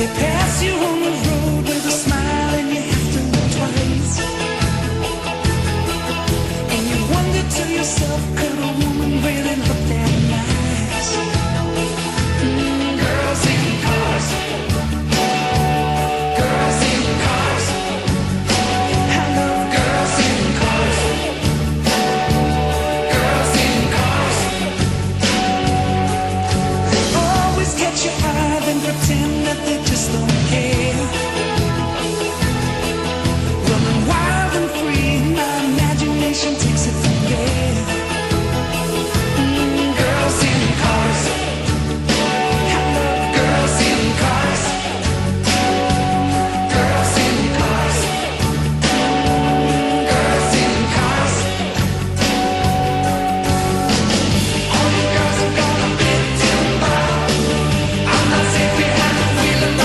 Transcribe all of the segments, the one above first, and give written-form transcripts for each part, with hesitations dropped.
They pass you on the road with a smile and you have to look twice. And you wonder to yourself, could a woman really look that nice? Girls in cars. Girls in cars. I love girls in cars. Girls in cars. They always catch your eye, then pretend that they just don't care. Running wild and free, my imagination takes it from there. Girls in cars. I love girls in cars. Girls in cars. Girls in cars. All you girls are gonna be timber. I'm not saying we have a wheel and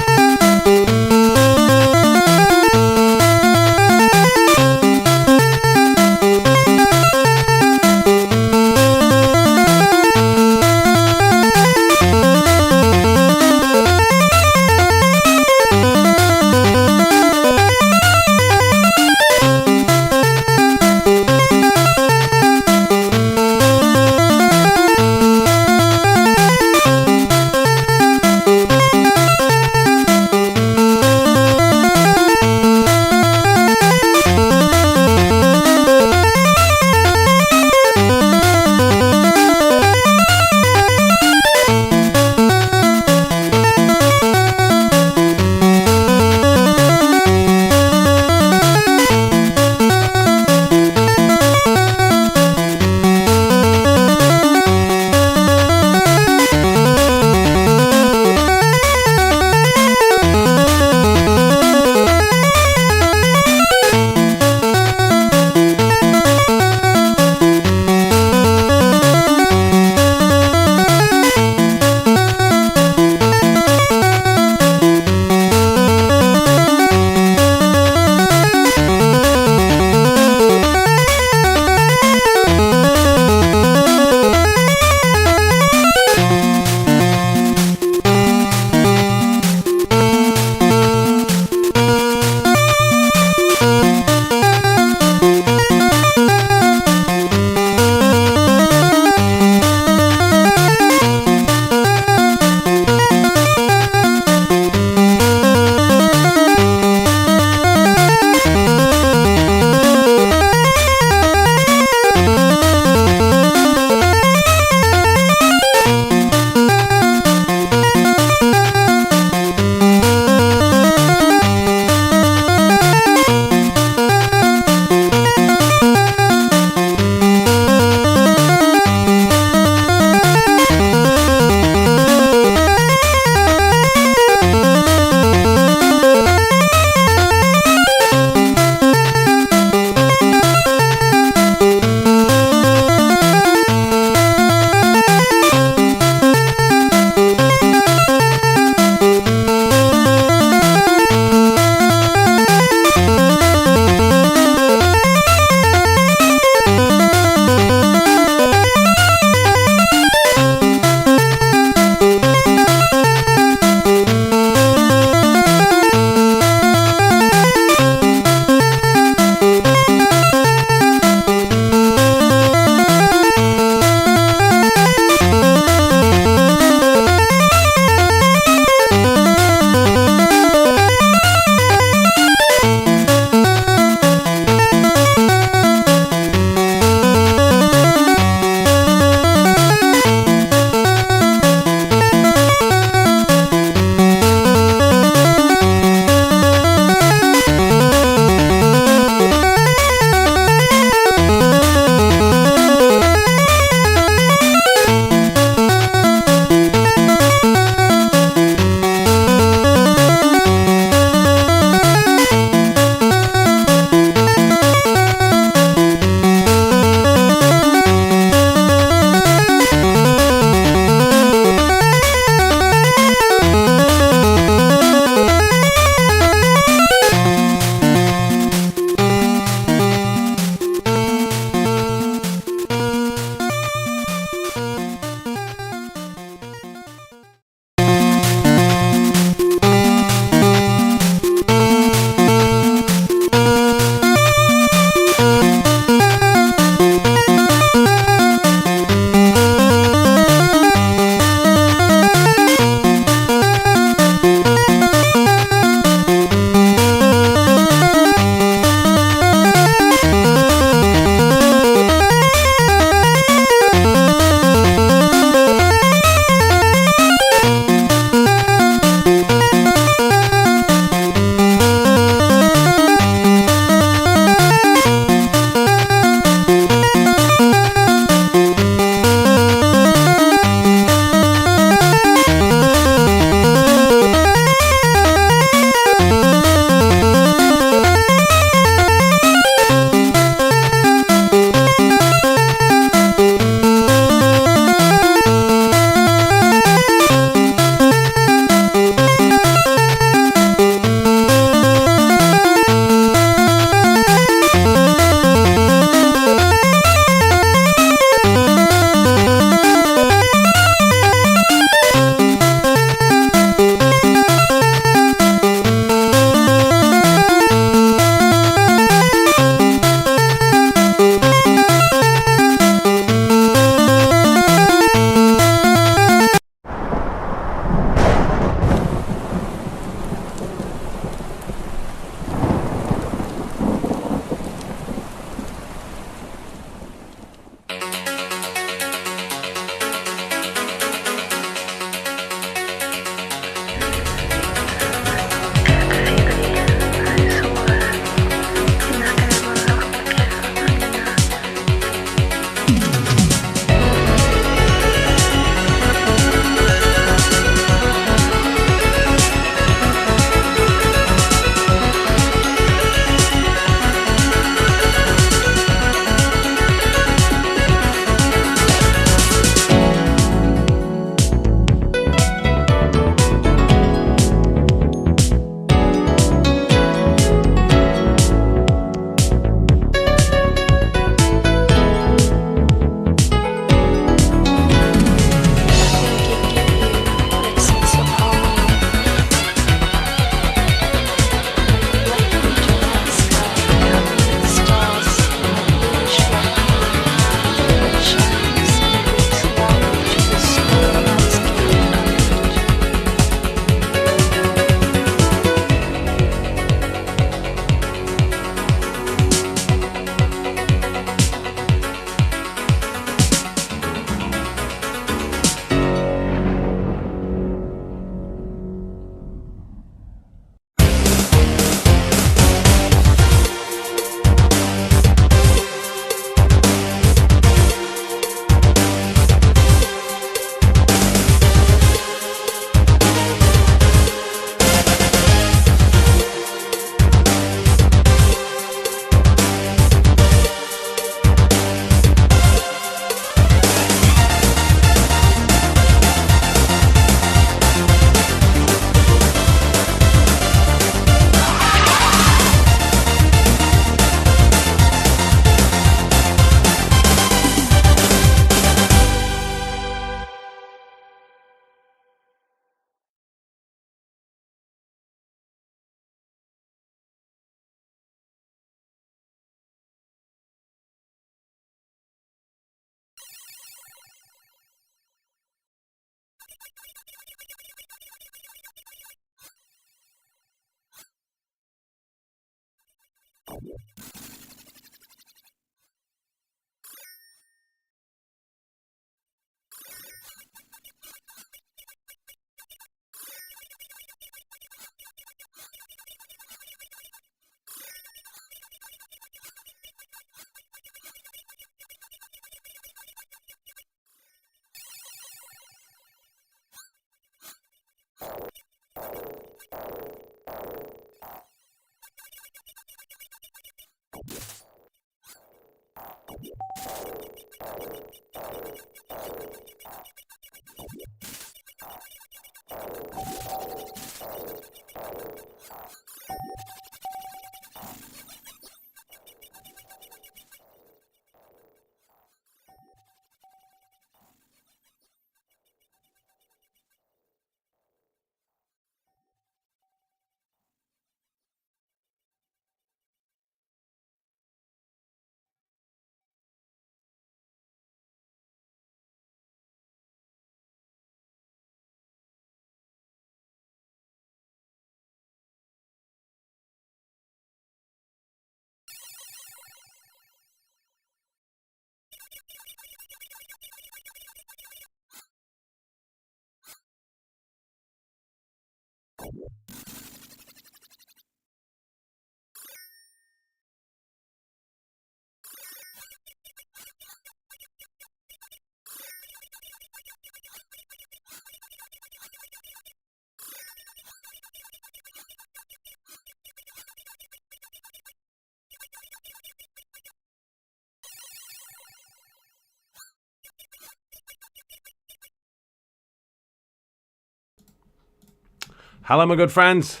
Hello, my good friends.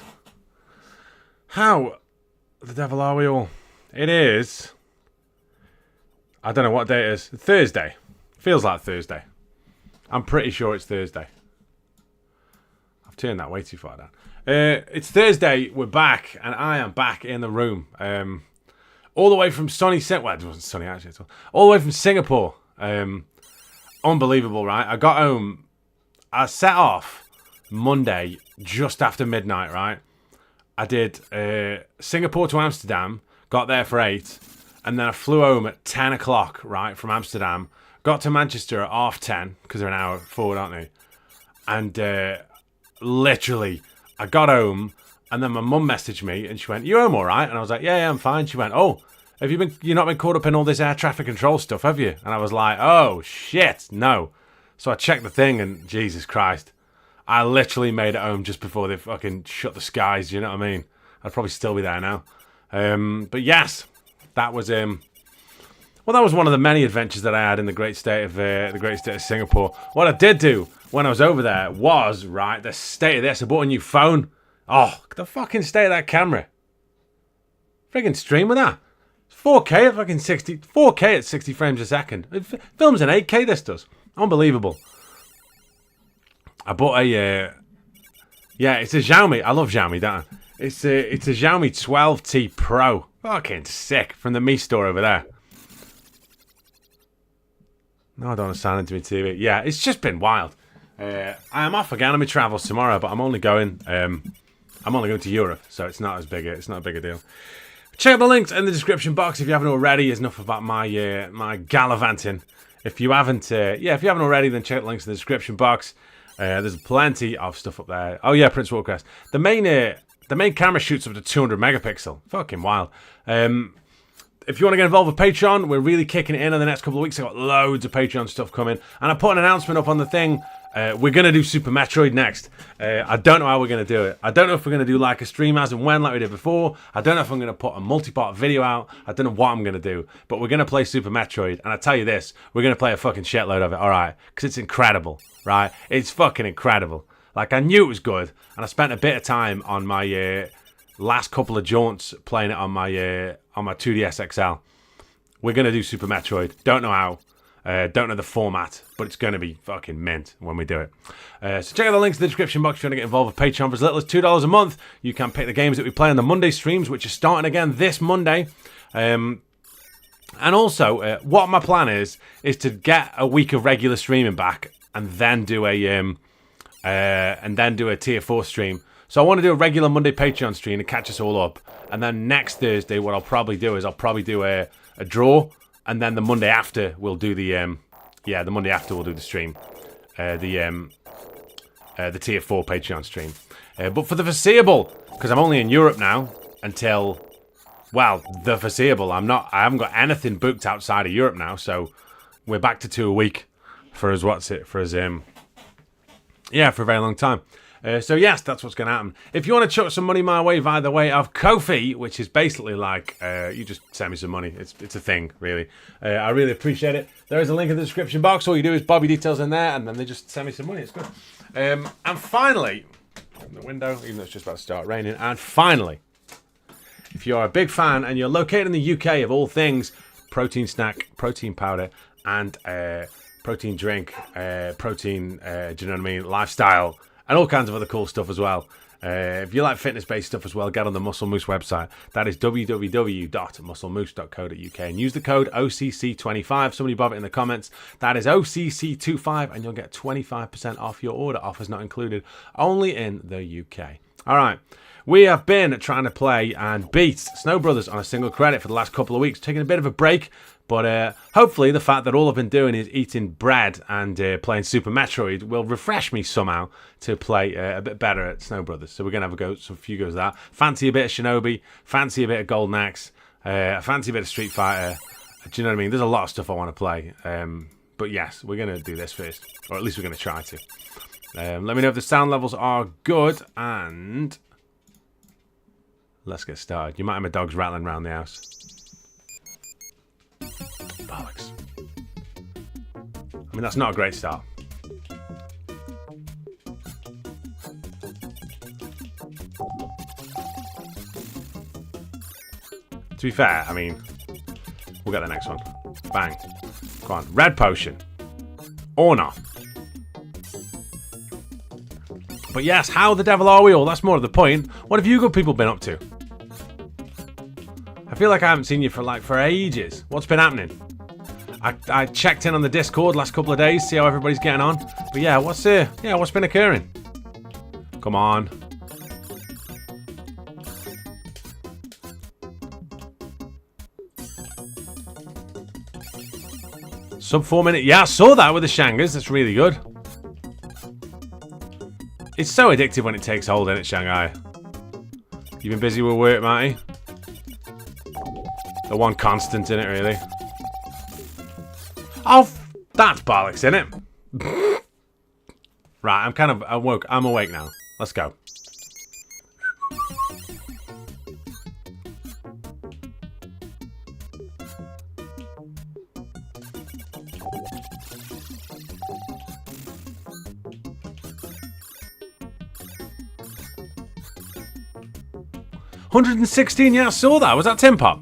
How the devil are we all? It is... I don't know what day it is. Thursday. Feels like Thursday. I'm pretty sure it's Thursday. I've turned that way too far down. It's Thursday. We're back, and I am back in the room. All the way from sunny... Well, it wasn't sunny, actually, at all. All the way from Singapore. Unbelievable, right? I got home... I set off Monday just after midnight, right? I did Singapore to Amsterdam, got there for 8, and then I flew home at 10 o'clock, right, from Amsterdam. Got to Manchester at 10:30, because they're an hour forward, aren't they? And literally, I got home, and then my mum messaged me, and she went, "You home all right?" And I was like, yeah, I'm fine. She went, "Oh, you've not been caught up in all this air traffic control stuff, have you?" And I was like, "Oh, shit, no." So I checked the thing, and Jesus Christ. I literally made it home just before they fucking shut the skies, you know what I mean? I'd probably still be there now. But yes, that was that was one of the many adventures that I had in the great state of Singapore. What I did do when I was over there was, right, the state of this. I bought a new phone. Oh, the fucking state of that camera. Friggin' stream with that. 4K at fucking 4K at 60 frames a second. It films in 8K, this does. Unbelievable. I bought a, yeah, it's a Xiaomi. I love Xiaomi, don't I? It's a Xiaomi 12T Pro. Fucking sick. From the Mi store over there. No, I don't want to sign into my TV. Yeah, it's just been wild. I am off again on my travels tomorrow, but I'm only going to Europe, so it's not a big a deal. Check out the links in the description box if you haven't already. It's enough about my my gallivanting. If you haven't already, then check out the links in the description box. There's plenty of stuff up there. Oh yeah, Prince Warcrest. The main camera shoots up to 200 megapixel. Fucking wild. If you want to get involved with Patreon, we're really kicking it in the next couple of weeks. I've got loads of Patreon stuff coming, and I put an announcement up on the thing. We're going to do Super Metroid next. I don't know how we're going to do it. I don't know if we're going to do like a stream as and when like we did before. I don't know if I'm going to put a multi-part video out. I don't know what I'm going to do. But we're going to play Super Metroid. And I tell you this, we're going to play a fucking shitload of it, alright? Because it's incredible, right? It's fucking incredible. Like, I knew it was good. And I spent a bit of time on my last couple of jaunts playing it on my 2DS XL. We're going to do Super Metroid. Don't know how. Don't know the format, but it's going to be fucking mint when we do it. So check out the links in the description box if you want to get involved with Patreon. For as little as $2 a month, you can pick the games that we play on the Monday streams, which are starting again this Monday. And also, what my plan is to get a week of regular streaming back, and then do a tier 4 stream. So I want to do a regular Monday Patreon stream to catch us all up, And then next Thursday, what I'll probably do is I'll probably do a draw, and then the Monday after we'll do the the Monday after we'll do the stream, the tier 4 Patreon stream. But for the foreseeable, because I'm only in Europe now until, well, the foreseeable. I haven't got anything booked outside of Europe now, so we're back to 2 a week for us. For a very long time. So yes, that's what's going to happen. If you want to chuck some money my way via the way of Ko-fi, which is basically like you just send me some money. It's a thing, really. I really appreciate it. There is a link in the description box. All you do is bob your details in there, and then they just send me some money. It's good. And finally, open the window, even though it's just about to start raining. And finally, if you're a big fan and you're located in the UK of all things, protein snack, protein powder, and protein drink, protein, do you know what I mean, lifestyle, and all kinds of other cool stuff as well. If you like fitness-based stuff as well, get on the Muscle Moose website. That is www.musclemoose.co.uk and use the code OCC25. Somebody bob it in the comments. That is OCC25 and you'll get 25% off your order. Offers not included. Only in the UK. All right. We have been trying to play and beat Snow Brothers on a single credit for the last couple of weeks. Taking a bit of a break. But hopefully the fact that all I've been doing is eating bread and playing Super Metroid will refresh me somehow to play a bit better at Snow Brothers. So we're going to have a few goes at that. Fancy a bit of Shinobi, fancy a bit of Golden Axe, fancy a bit of Street Fighter. Do you know what I mean? There's a lot of stuff I want to play. But yes, we're going to do this first. Or at least we're going to try to. Let me know if the sound levels are good. And let's get started. You might have my dogs rattling around the house. Bollocks. I mean, that's not a great start. To be fair, I mean, we'll get the next one. Bang. Come on. Red potion. Or not. But yes, how the devil are we all? That's more of the point. What have you good people been up to? I feel like I haven't seen you for ages. What's been happening? I checked in on the Discord last couple of days, see how everybody's getting on. But yeah, what's been occurring? Come on. Sub 4 minute. Yeah, I saw that with the Shangas. That's really good. It's so addictive when it takes hold, isn't it, Shanghai? You been busy with work, Marty? The one constant in it, really. Oh, that's bollocks, innit? Right, I'm kind of awoke. I'm awake now. Let's go. $116, yeah, I saw that. Was that Tim Pop?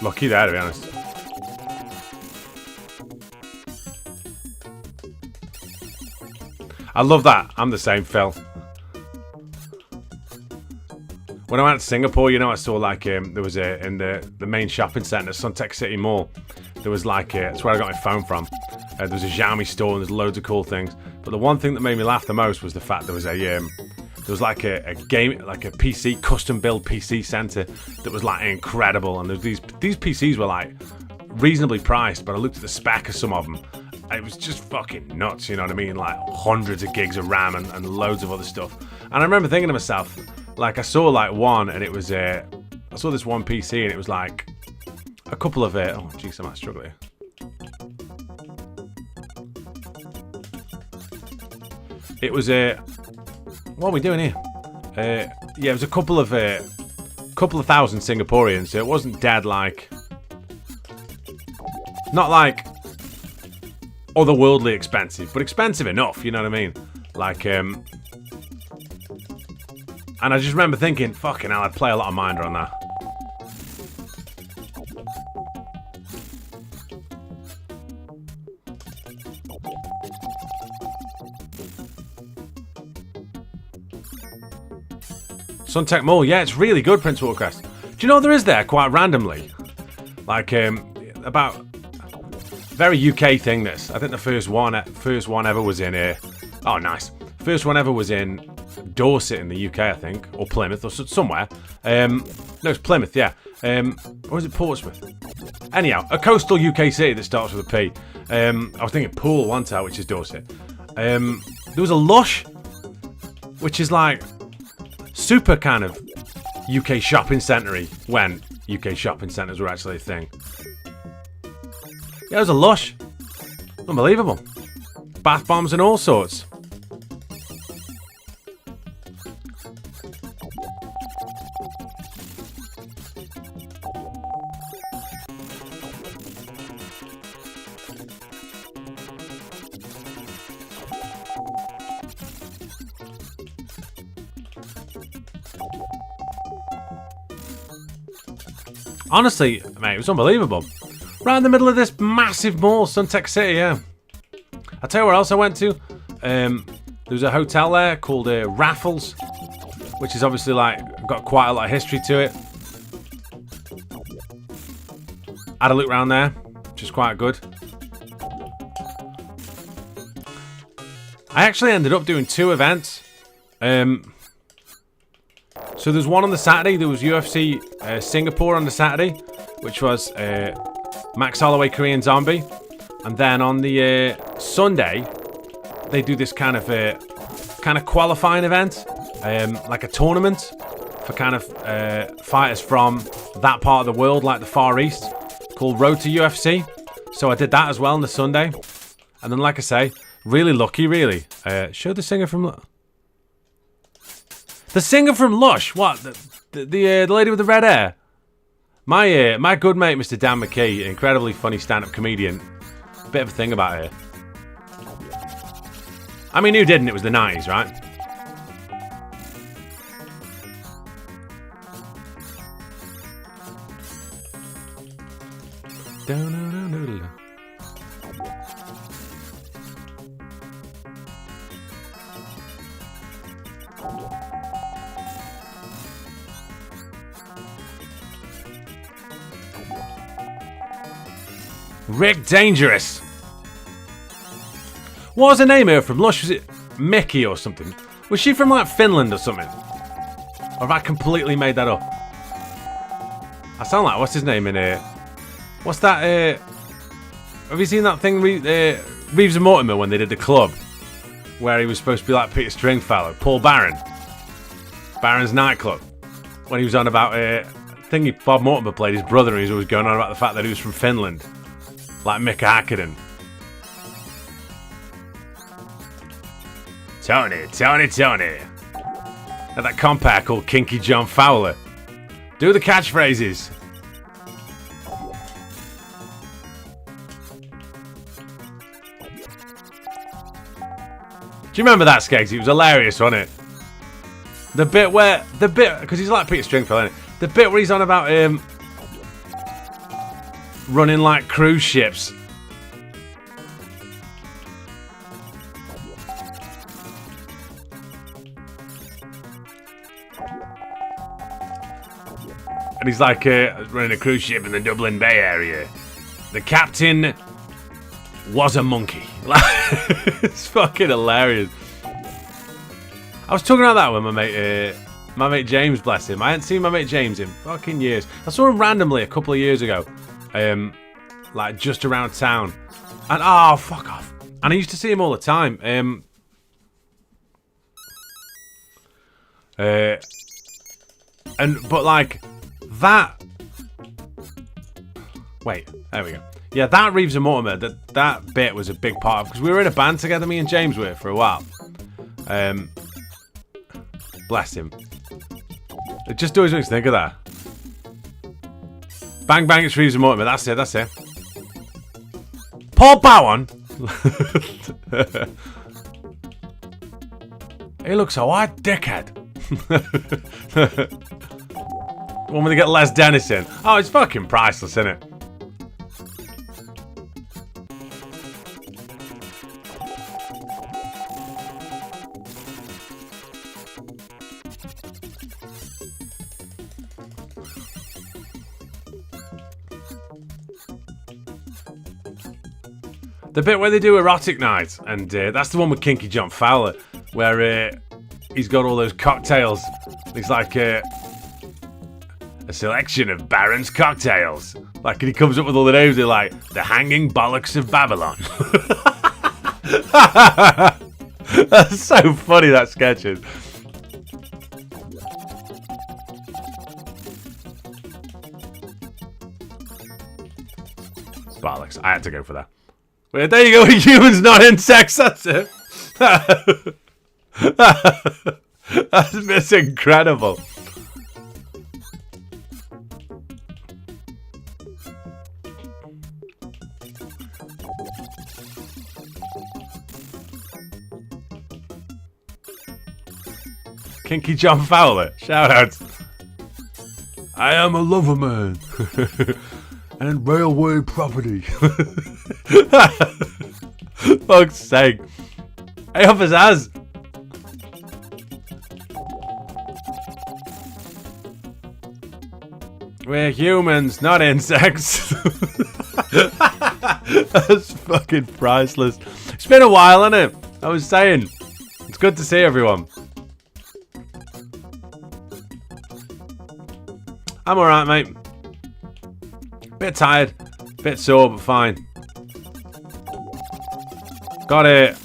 Lucky there, to be honest. I love that. I'm the same, Phil. When I went to Singapore, you know, I saw like there was in the main shopping centre, Suntec City Mall. There was like that's where I got my phone from. There was a Xiaomi store and there's loads of cool things. But the one thing that made me laugh the most was the fact there was like a game, like a PC custom build PC center that was like incredible, and these PCs were like reasonably priced, but I looked at the spec of some of them. It was just fucking nuts, you know what I mean? Like hundreds of gigs of RAM and loads of other stuff. And I remember thinking to myself, like I saw like one, and it was I saw this one PC, and it was like a couple of oh jeez, I might struggle here. It was what are we doing here? Yeah, it was a couple of thousand Singaporeans, so it wasn't dead like, not like otherworldly expensive, but expensive enough, you know what I mean? Like, and I just remember thinking, fucking hell, I'd play a lot of Minder on that. Suntech Mall. Yeah, it's really good, Prince Watercrest. Do you know there is there quite randomly? Like, about very UK thing. This, I think the first one ever was in oh, nice. First one ever was in Dorset in the UK, I think, or Plymouth or somewhere. No, it's Plymouth, yeah. Or is it Portsmouth? Anyhow, a coastal UK city that starts with a P. I was thinking Poole one time, which is Dorset. There was a Lush, which is like super kind of UK shopping centre-y when UK shopping centres were actually a thing. Yeah, it was a Lush. Unbelievable. Bath bombs and all sorts. Honestly, mate, it was unbelievable. Right in the middle of this massive mall, Suntech City, yeah. I'll tell you where else I went to. There was a hotel there called Raffles, which is obviously like got quite a lot of history to it. Had a look around there, which is quite good. I actually ended up doing 2 events. So there's one on the Saturday. There was UFC Singapore on the Saturday, which was Max Holloway Korean Zombie, and then on the Sunday they do this kind of qualifying event, like a tournament for kind of fighters from that part of the world, like the Far East, called Road to UFC. So I did that as well on the Sunday, and then like I say, really lucky, really. Show the singer from. The singer from Lush, what? The lady with the red hair? My good mate, Mr. Dan McKee, incredibly funny stand-up comedian. Bit of a thing about her. I mean, who didn't? It was the 90s, right? Rick Dangerous. What was her name here from Lush? Was it Mickey or something? Was she from like Finland or something? Or have I completely made that up? I sound like, what's his name in here? What's that? Have you seen that thing, Reeves and Mortimer, when they did the club? Where he was supposed to be like Peter Stringfellow, Paul Barron. Barron's nightclub. When he was on about, I think Bob Mortimer played his brother, and he was always going on about the fact that he was from Finland. Like Mick Hackenden. Tony. And that compare called Kinky John Fowler. Do the catchphrases. Do you remember that, Skeggs? It was hilarious, wasn't it? Because he's like Peter Stringfellow, isn't it? The bit where he's on about running like cruise ships. And he's like running a cruise ship in the Dublin Bay area. The captain was a monkey. It's fucking hilarious. I was talking about that with my mate James, bless him. I hadn't seen my mate James in fucking years. I saw him randomly a couple of years ago. Like just around town. And oh, fuck off. And I used to see him all the time. But like that. Wait, there we go. Yeah, that Reeves and Mortimer, that bit was a big part of, because we were in a band together, me and James were, for a while. Bless him. It just always makes me think of that. Bang bang, it's Reeves and Mortimer. That's it. Paul Bowen. He looks so white, dickhead. When we get Les Dennis in. Oh, it's fucking priceless, isn't it? The bit where they do erotic night, and that's the one with Kinky John Fowler, where he's got all those cocktails. He's like a selection of Baron's cocktails. Like, and he comes up with all the names. They're like the Hanging Bollocks of Babylon. That's so funny, that sketch is. Bollocks. I had to go for that. Wait, there you go. Humans, not insects. That's it. That's incredible. Kinky John Fowler. Shout out. I am a lover man. And railway property. Fuck's sake. Hey, off his ass. We're humans, not insects. That's fucking priceless. It's been a while, hasn't it? I was saying. It's good to see everyone. I'm alright, mate. Bit tired, bit sore, but fine. Got a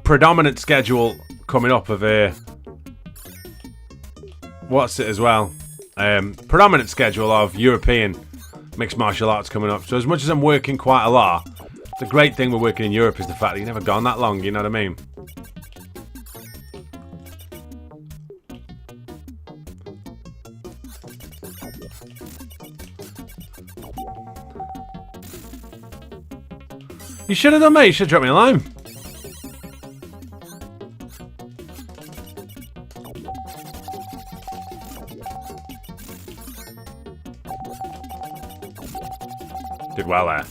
predominant schedule coming up of what's it as well? Predominant schedule of European mixed martial arts coming up. So as much as I'm working quite a lot, the great thing with working in Europe is the fact that you've never gone that long. You know what I mean? You should have done, mate. You should have dropped me a line. Did well there.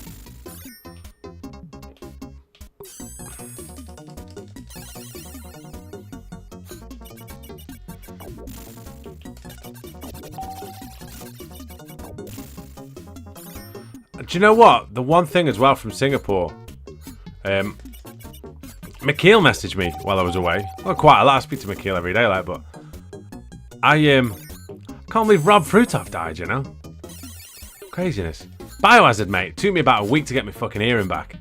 Do you know what? The one thing as well from Singapore, Mikhail messaged me while I was away. Well, quite a lot. I speak to Mikhail every day, like, but I can't believe Rob Frutoff died. You know, craziness. Biohazard, mate. Took me about a week to get my fucking hearing back.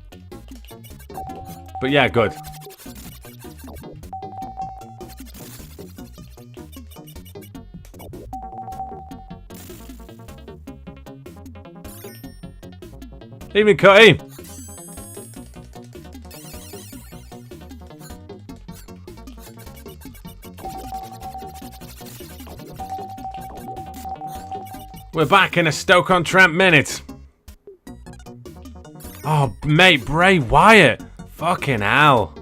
But yeah, good. Evening, Cutty. We're back in a Stoke-on-Trent minute. Oh, mate, Bray Wyatt. Fucking hell.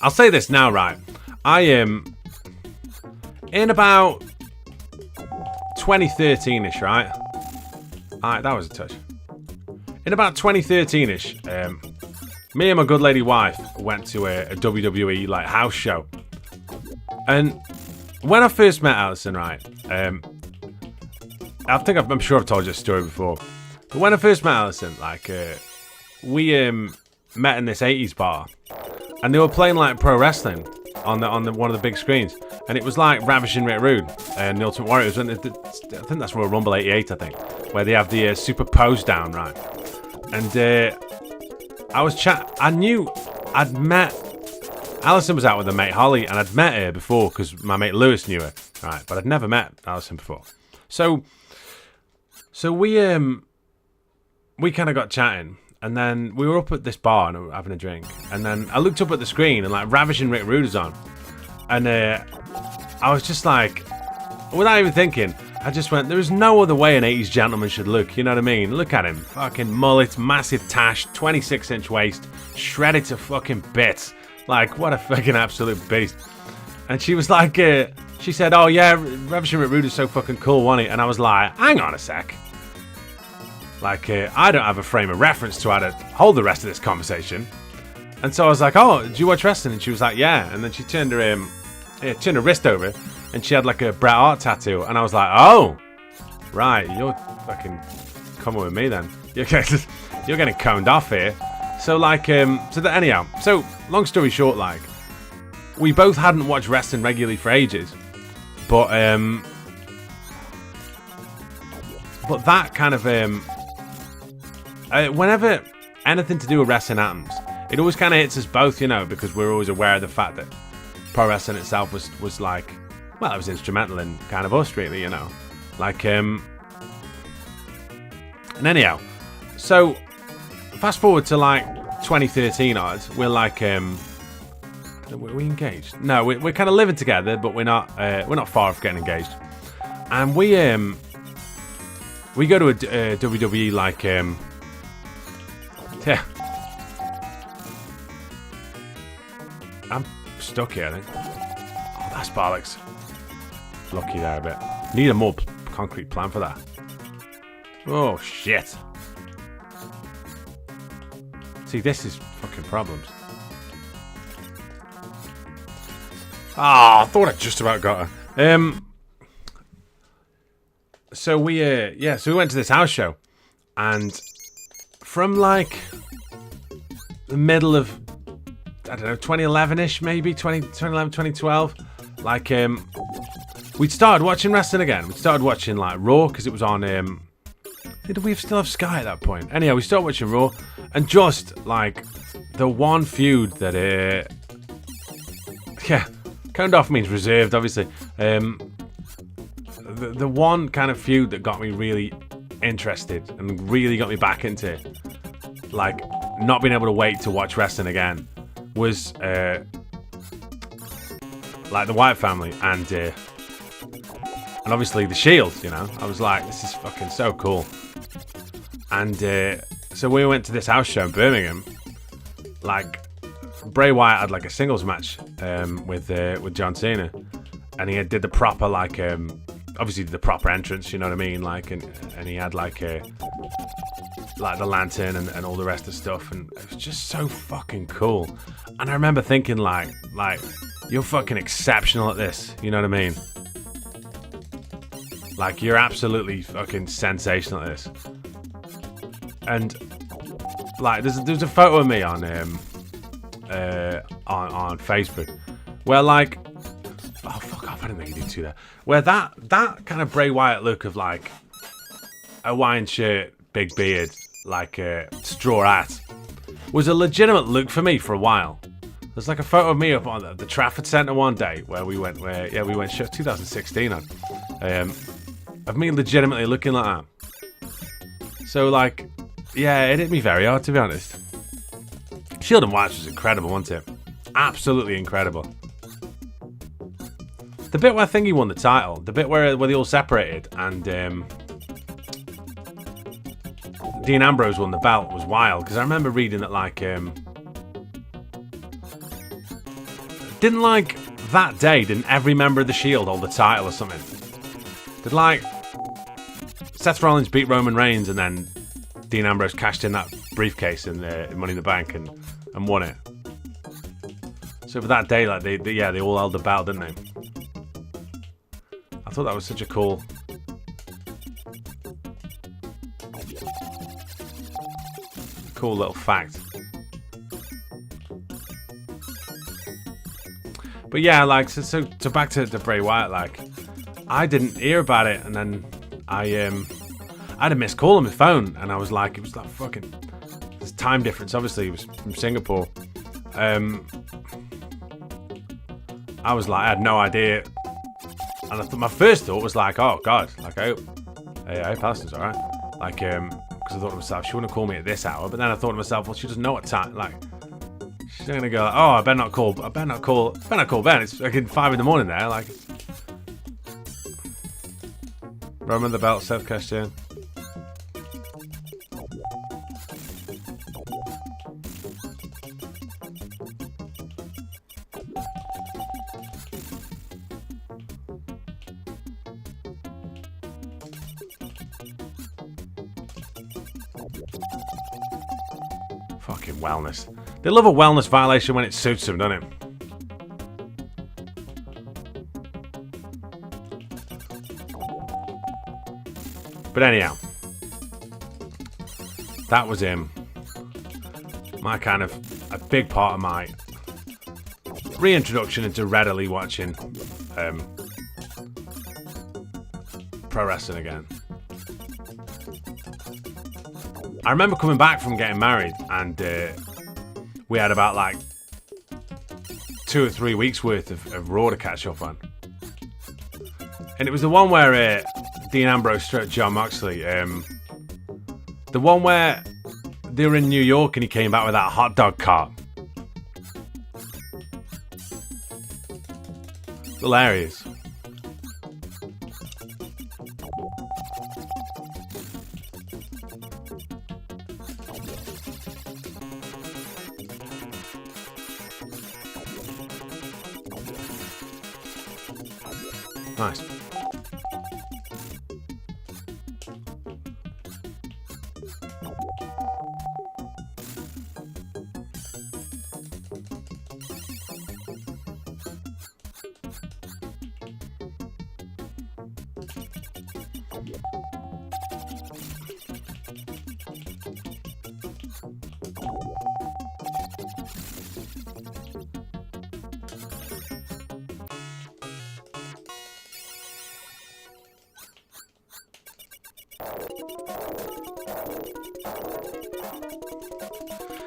I'll say this now, right? I am in about 2013-ish, right? Alright, that was a touch. In about 2013-ish, me and my good lady wife went to a WWE like house show. And when I first met Alison, right, I'm sure I've told you this story before. But when I first met Alison, like, we met in this 80s bar. And they were playing like pro wrestling on one of the big screens. And it was like Ravishing Rick Rude and the Ultimate Warrior. I think that's Royal Rumble 88, I think. Where they have the super pose down, right? And I knew I'd met... Alison was out with her mate Holly, and I'd met her before because my mate Lewis knew her, right? But I'd never met Alison before. So we kind of got chatting, and then we were up at this bar and we were having a drink, and then I looked up at the screen and like Ravishing Rick Rude was on, and I was just like, without even thinking, I just went, there is no other way an 80s gentleman should look, you know what I mean? Look at him, fucking mullet, massive tash, 26-inch waist, shredded to fucking bits. Like, what a fucking absolute beast. And she was like, she said, oh yeah, Ravishing Rick Rude is so fucking cool, wasn't he? And I was like, hang on a sec. Like, I don't have a frame of reference to how to hold the rest of this conversation. And so I was like, oh, do you watch wrestling? And she was like, yeah. And then she turned her wrist over, and she had like a Bret Hart tattoo, and I was like, oh, right, you're fucking coming with me then. You're getting coned off here. So like, anyhow, so long story short, like, we both hadn't watched wrestling regularly for ages, but that kind of whenever anything to do with wrestling happens, it always kind of hits us both, you know, because we're always aware of the fact that pro wrestling itself was like, well, it was instrumental in kind of us, really, you know, like and anyhow, so fast forward to like 2013 odds, we're like were we engaged? No, we're kind of living together, but we're not far off getting engaged, and we go to a WWE like yeah. I'm stuck here, I think. Oh, that's bollocks. Lucky there a bit. Need a more concrete plan for that. Oh shit. See, this is fucking problems. Ah, I thought I just about got her. So we went to this house show, and from like the middle of, I don't know, 2011ish, maybe 2011, 2012, like we'd started watching wrestling again. We started watching like Raw because it was on. Did we still have Sky at that point? Anyhow, we started watching Raw, and just like the one feud that coned off means reserved, obviously. The one kind of feud that got me really interested and really got me back into, like, not being able to wait to watch wrestling again was like the Wyatt family and obviously the Shield, you know. I was like, this is fucking so cool. And so we went to this house show in Birmingham. Like, Bray Wyatt had like a singles match with John Cena, and he did the proper like obviously the proper entrance, you know what I mean, like, and he had like the lantern and all the rest of stuff, and it was just so fucking cool. And I remember thinking like you're fucking exceptional at this, you know what I mean? Like, you're absolutely fucking sensational at this. And like there's a photo of me on Facebook where like, oh fuck off, I didn't think you did too there. Where that kind of Bray Wyatt look of like a Hawaiian shirt, big beard, like a straw hat, was a legitimate look for me for a while. There's like a photo of me up on the Trafford Centre one day where we went 2016 on, of me legitimately looking like that. So like, yeah, it hit me very hard, to be honest. Shield and Wyatt was incredible, wasn't it? Absolutely incredible. The bit where I think he won the title, the bit where they all separated and Dean Ambrose won the belt was wild, because I remember reading that like didn't like that day, didn't every member of the Shield hold the title or something? Did like Seth Rollins beat Roman Reigns and then Dean Ambrose cashed in that briefcase in Money in the Bank and won it. So for that day, like they all held the belt, didn't they? I thought that was such a cool little fact. But yeah, like so back to Bray Wyatt, like I didn't hear about it, and then I had a missed call on my phone, and I was like, it was like fucking, there's time difference, obviously. It was from Singapore. I was like, I had no idea, and I thought, my first thought was like, oh god, like I hope Allison's alright, like because I thought to myself, she wouldn't call me at this hour. But then I thought to myself, well, she doesn't know what time, like she's gonna go like, oh, I better not call Ben, it's fucking 5 in the morning there, like. Roman the belt, Seth cashed in. Fucking wellness. They love a wellness violation when it suits them, don't it? But anyhow, that was him. My kind of a big part of my reintroduction into readily watching pro wrestling again. I remember coming back from getting married, and we had about like 2 or 3 weeks worth of Raw to catch up on. And it was the one where Dean Ambrose struck John Moxley. The one where they were in New York and he came back with that hot dog cart. Hilarious. Nice.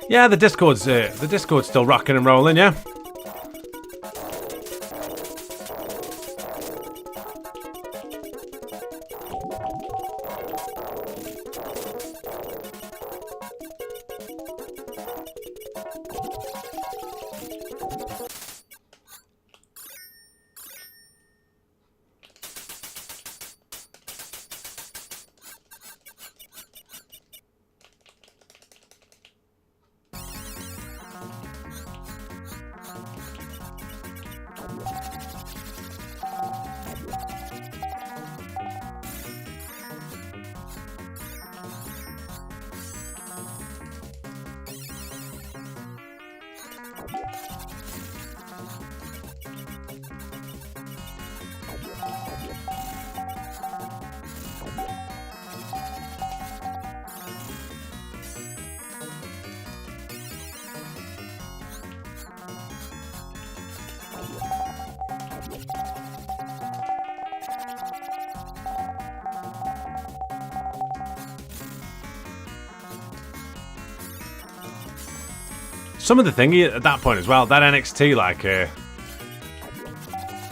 Yeah, the Discord's still rocking and rolling, yeah. Some of the thingy at that point as well, that NXT, like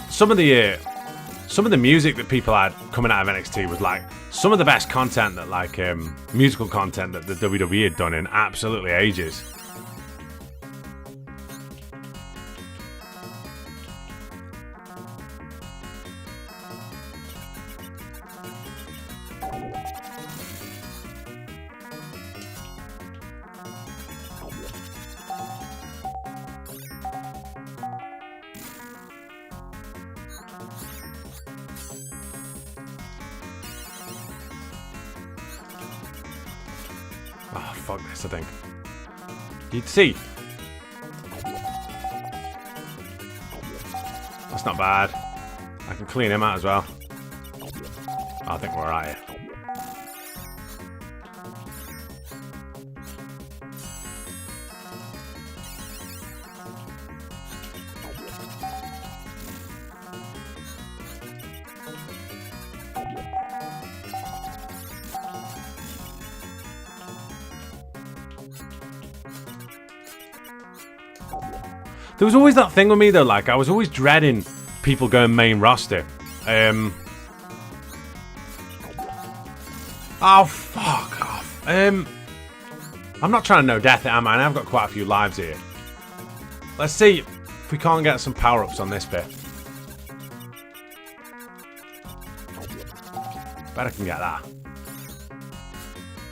some of the music that people had coming out of NXT was like some of the best content that like musical content that the WWE had done in absolutely ages. Oh, fuck this, I think. You'd see. That's not bad. I can clean him out as well. I think we're alright here. There was always that thing with me though, like I was always dreading people going main roster. Oh fuck off. I'm not trying to no death it, am I? I've got quite a few lives here. Let's see if we can't get some power-ups on this bit. Bet I can get that.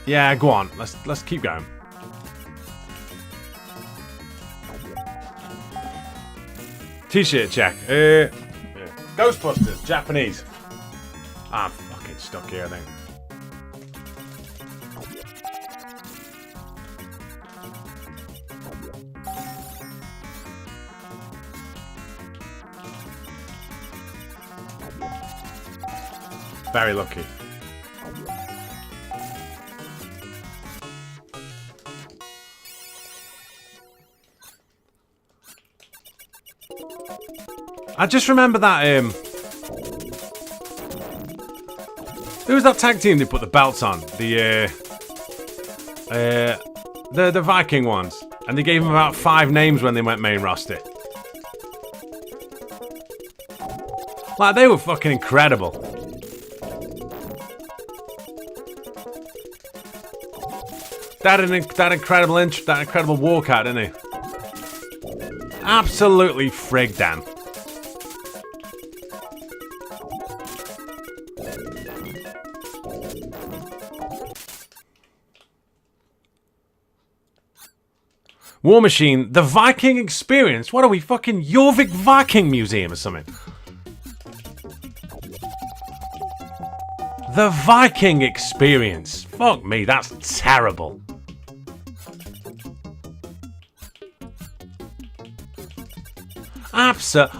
Yeah, go on. Let's keep going. T-shirt check. Yeah. Ghostbusters, Japanese. I'm fucking stuck here, I think. Very lucky. I just remember that, who was that tag team they put the belts on? The Viking ones. And they gave them about 5 names when they went main roster. Like, they were fucking incredible. That incredible that incredible walkout, didn't he? Absolutely frigged damn. War Machine, the Viking Experience. What are we, fucking Jorvik Viking Museum or something? The Viking Experience. Fuck me, that's terrible.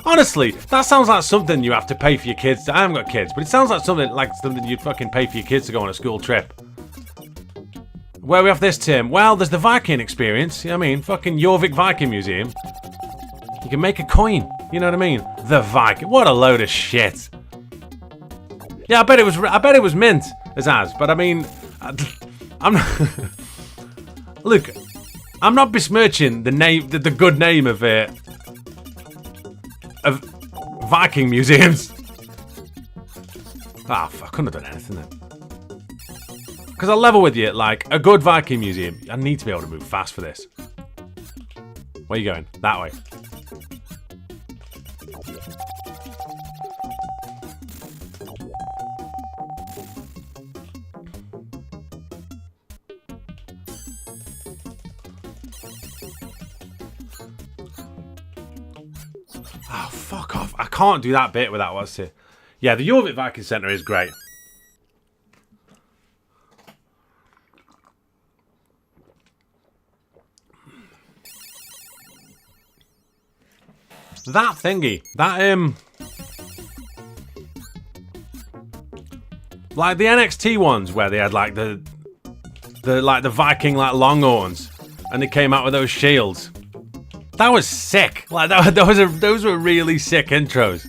Honestly, that sounds like something you have to pay for your kids. I haven't got kids, but it sounds like something you'd fucking pay for your kids to go on a school trip. Where are we off this term? Well, there's the Viking Experience. You know what I mean? Fucking Jorvik Viking Museum. You can make a coin. You know what I mean? The Viking. What a load of shit. Yeah, I bet it was mint as but I mean, I'm not. Look, I'm not besmirching the name, the good name of Viking museums. Ah, I couldn't have done anything then. Because I'll level with you, like, a good Viking museum, I need to be able to move fast for this. Where are you going? That way. Oh, fuck off. I can't do that bit without what's here. Yeah, the Jorvik Viking Centre is great. That thingy, that like the NXT ones where they had like the Viking like longhorns, and they came out with those shields. That was sick. Like those were really sick intros.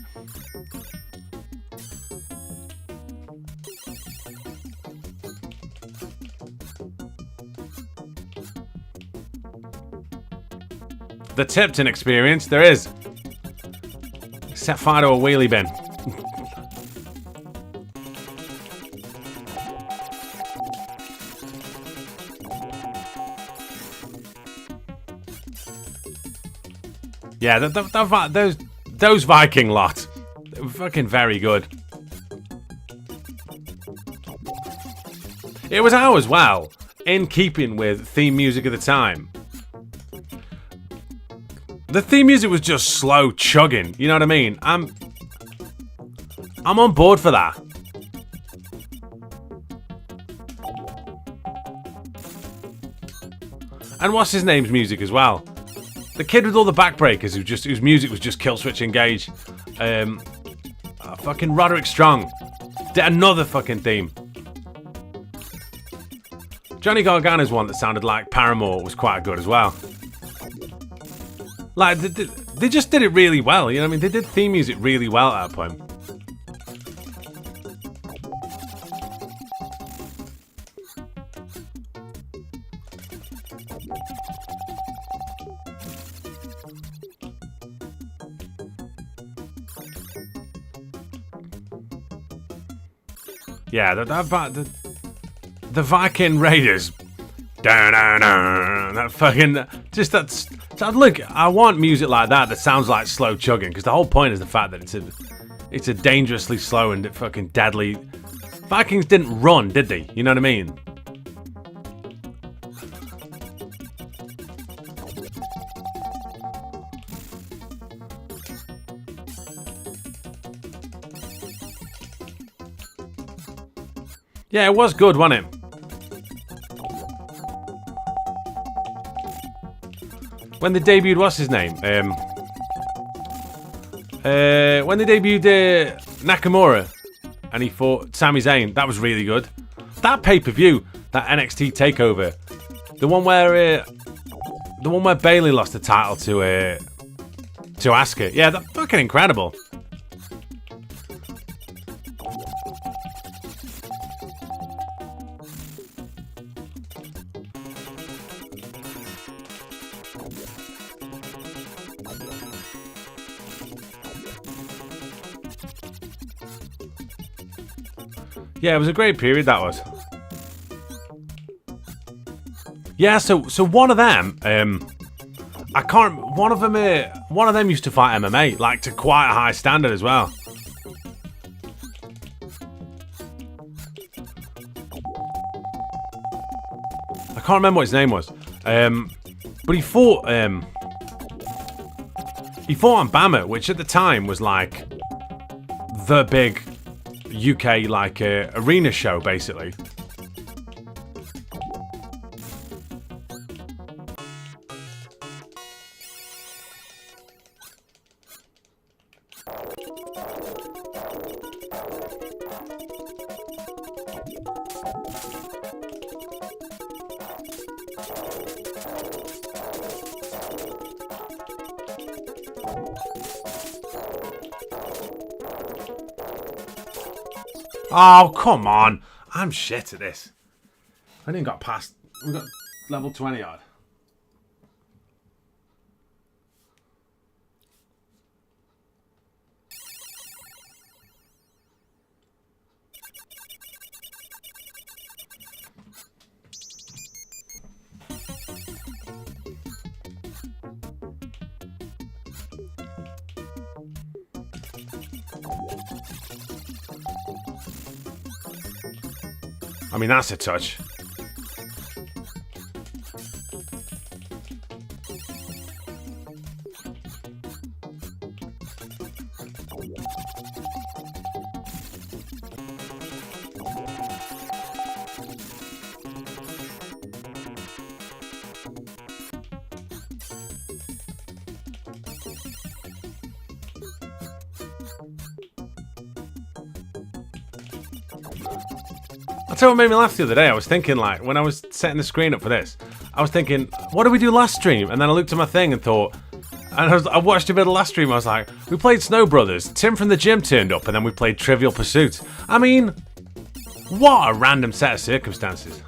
The Tipton Experience, there is. Set fire to a wheelie bin. Yeah, those Viking lot, they were fucking very good. It was out as well, in keeping with theme music at the time. The theme music was just slow chugging, you know what I mean? I'm on board for that. And what's his name's music as well? The kid with all the backbreakers whose music was just kill switch engage. Fucking Roderick Strong did another fucking theme. Johnny Gargano's one that sounded like Paramore was quite good as well. Like, they just did it really well, you know what I mean? They did theme music really well at that point. Yeah, the Viking Raiders. That fucking just that's. Look, I want music like that sounds like slow chugging, because the whole point is the fact that it's a dangerously slow and fucking deadly. Vikings didn't run, did they? You know what I mean? Yeah, it was good, wasn't it? When they debuted, what's his name? When they debuted Nakamura and he fought Sami Zayn, that was really good. That pay-per-view, that NXT takeover, the one where Bayley lost the title to to ask it. Yeah, that's fucking incredible. Yeah, it was a great period, that was. Yeah, so one of them, I can't. One of them used to fight MMA, like to quite a high standard as well. I can't remember what his name was, but he fought on Bama, which at the time was like the big UK like arena show, basically. Oh, come on. I'm shit at this. I didn't got past... We got level 20 odd. I mean, that's a touch. I'll tell you what made me laugh the other day. I was thinking, like, when I was setting the screen up for this, I was thinking, what did we do last stream? And then I looked at my thing and thought, and I watched a bit of last stream, I was like, we played Snow Brothers, Tim from the gym turned up, and then we played Trivial Pursuit. I mean, what a random set of circumstances.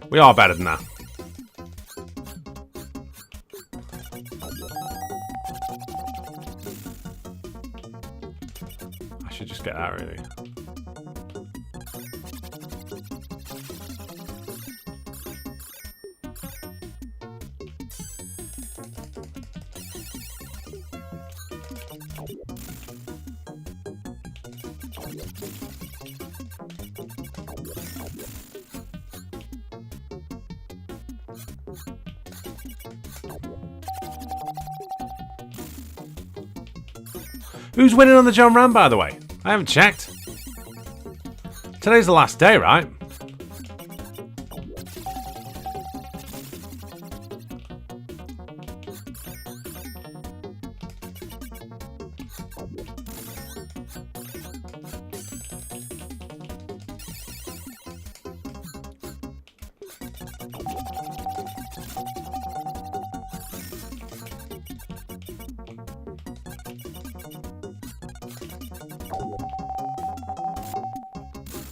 We are better than that. I should just get that, really. Who's winning on the John Ram, by the way? I haven't checked. Today's the last day, right?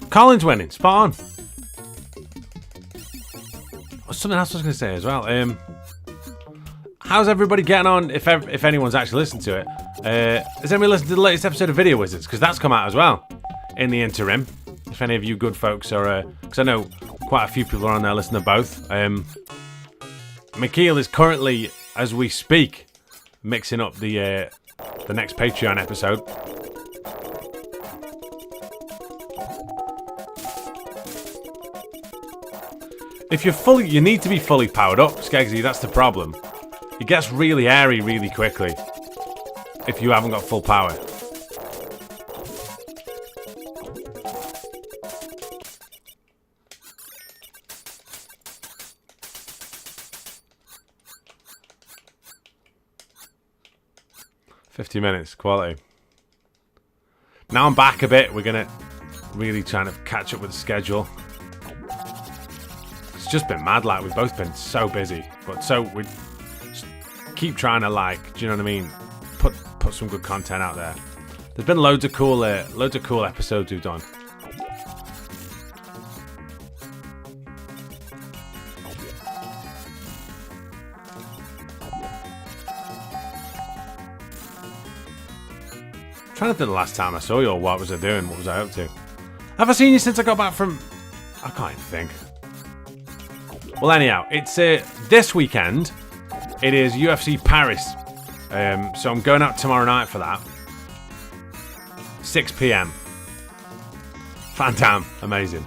Colin's winning. Spot on. Something else I was going to say as well. How's everybody getting on, if anyone's actually listened to it? Has anybody listened to the latest episode of Video Wizards? Because that's come out as well in the interim. If any of you good folks are... Because I know quite a few people are on there listening to both. Mikhail is currently, as we speak, mixing up the next Patreon episode. If you're fully, you need to be fully powered up, Skeggsy, that's the problem. It gets really airy really quickly if you haven't got full power. $50, quality. now I'm back a bit. We're gonna really trying to catch up with the schedule. It's just been mad. Like, we've both been so busy, but so we keep trying to, like, do you know what I mean? Put some good content out there. There's been loads of cool episodes we've done. I'm trying to think the last time I saw you, or what was I doing? What was I up to? Have I seen you since I got back from... I can't even think. Well, anyhow, it's this weekend. It is UFC Paris. So I'm going out tomorrow night for that. 6 p.m. Phantom. Amazing.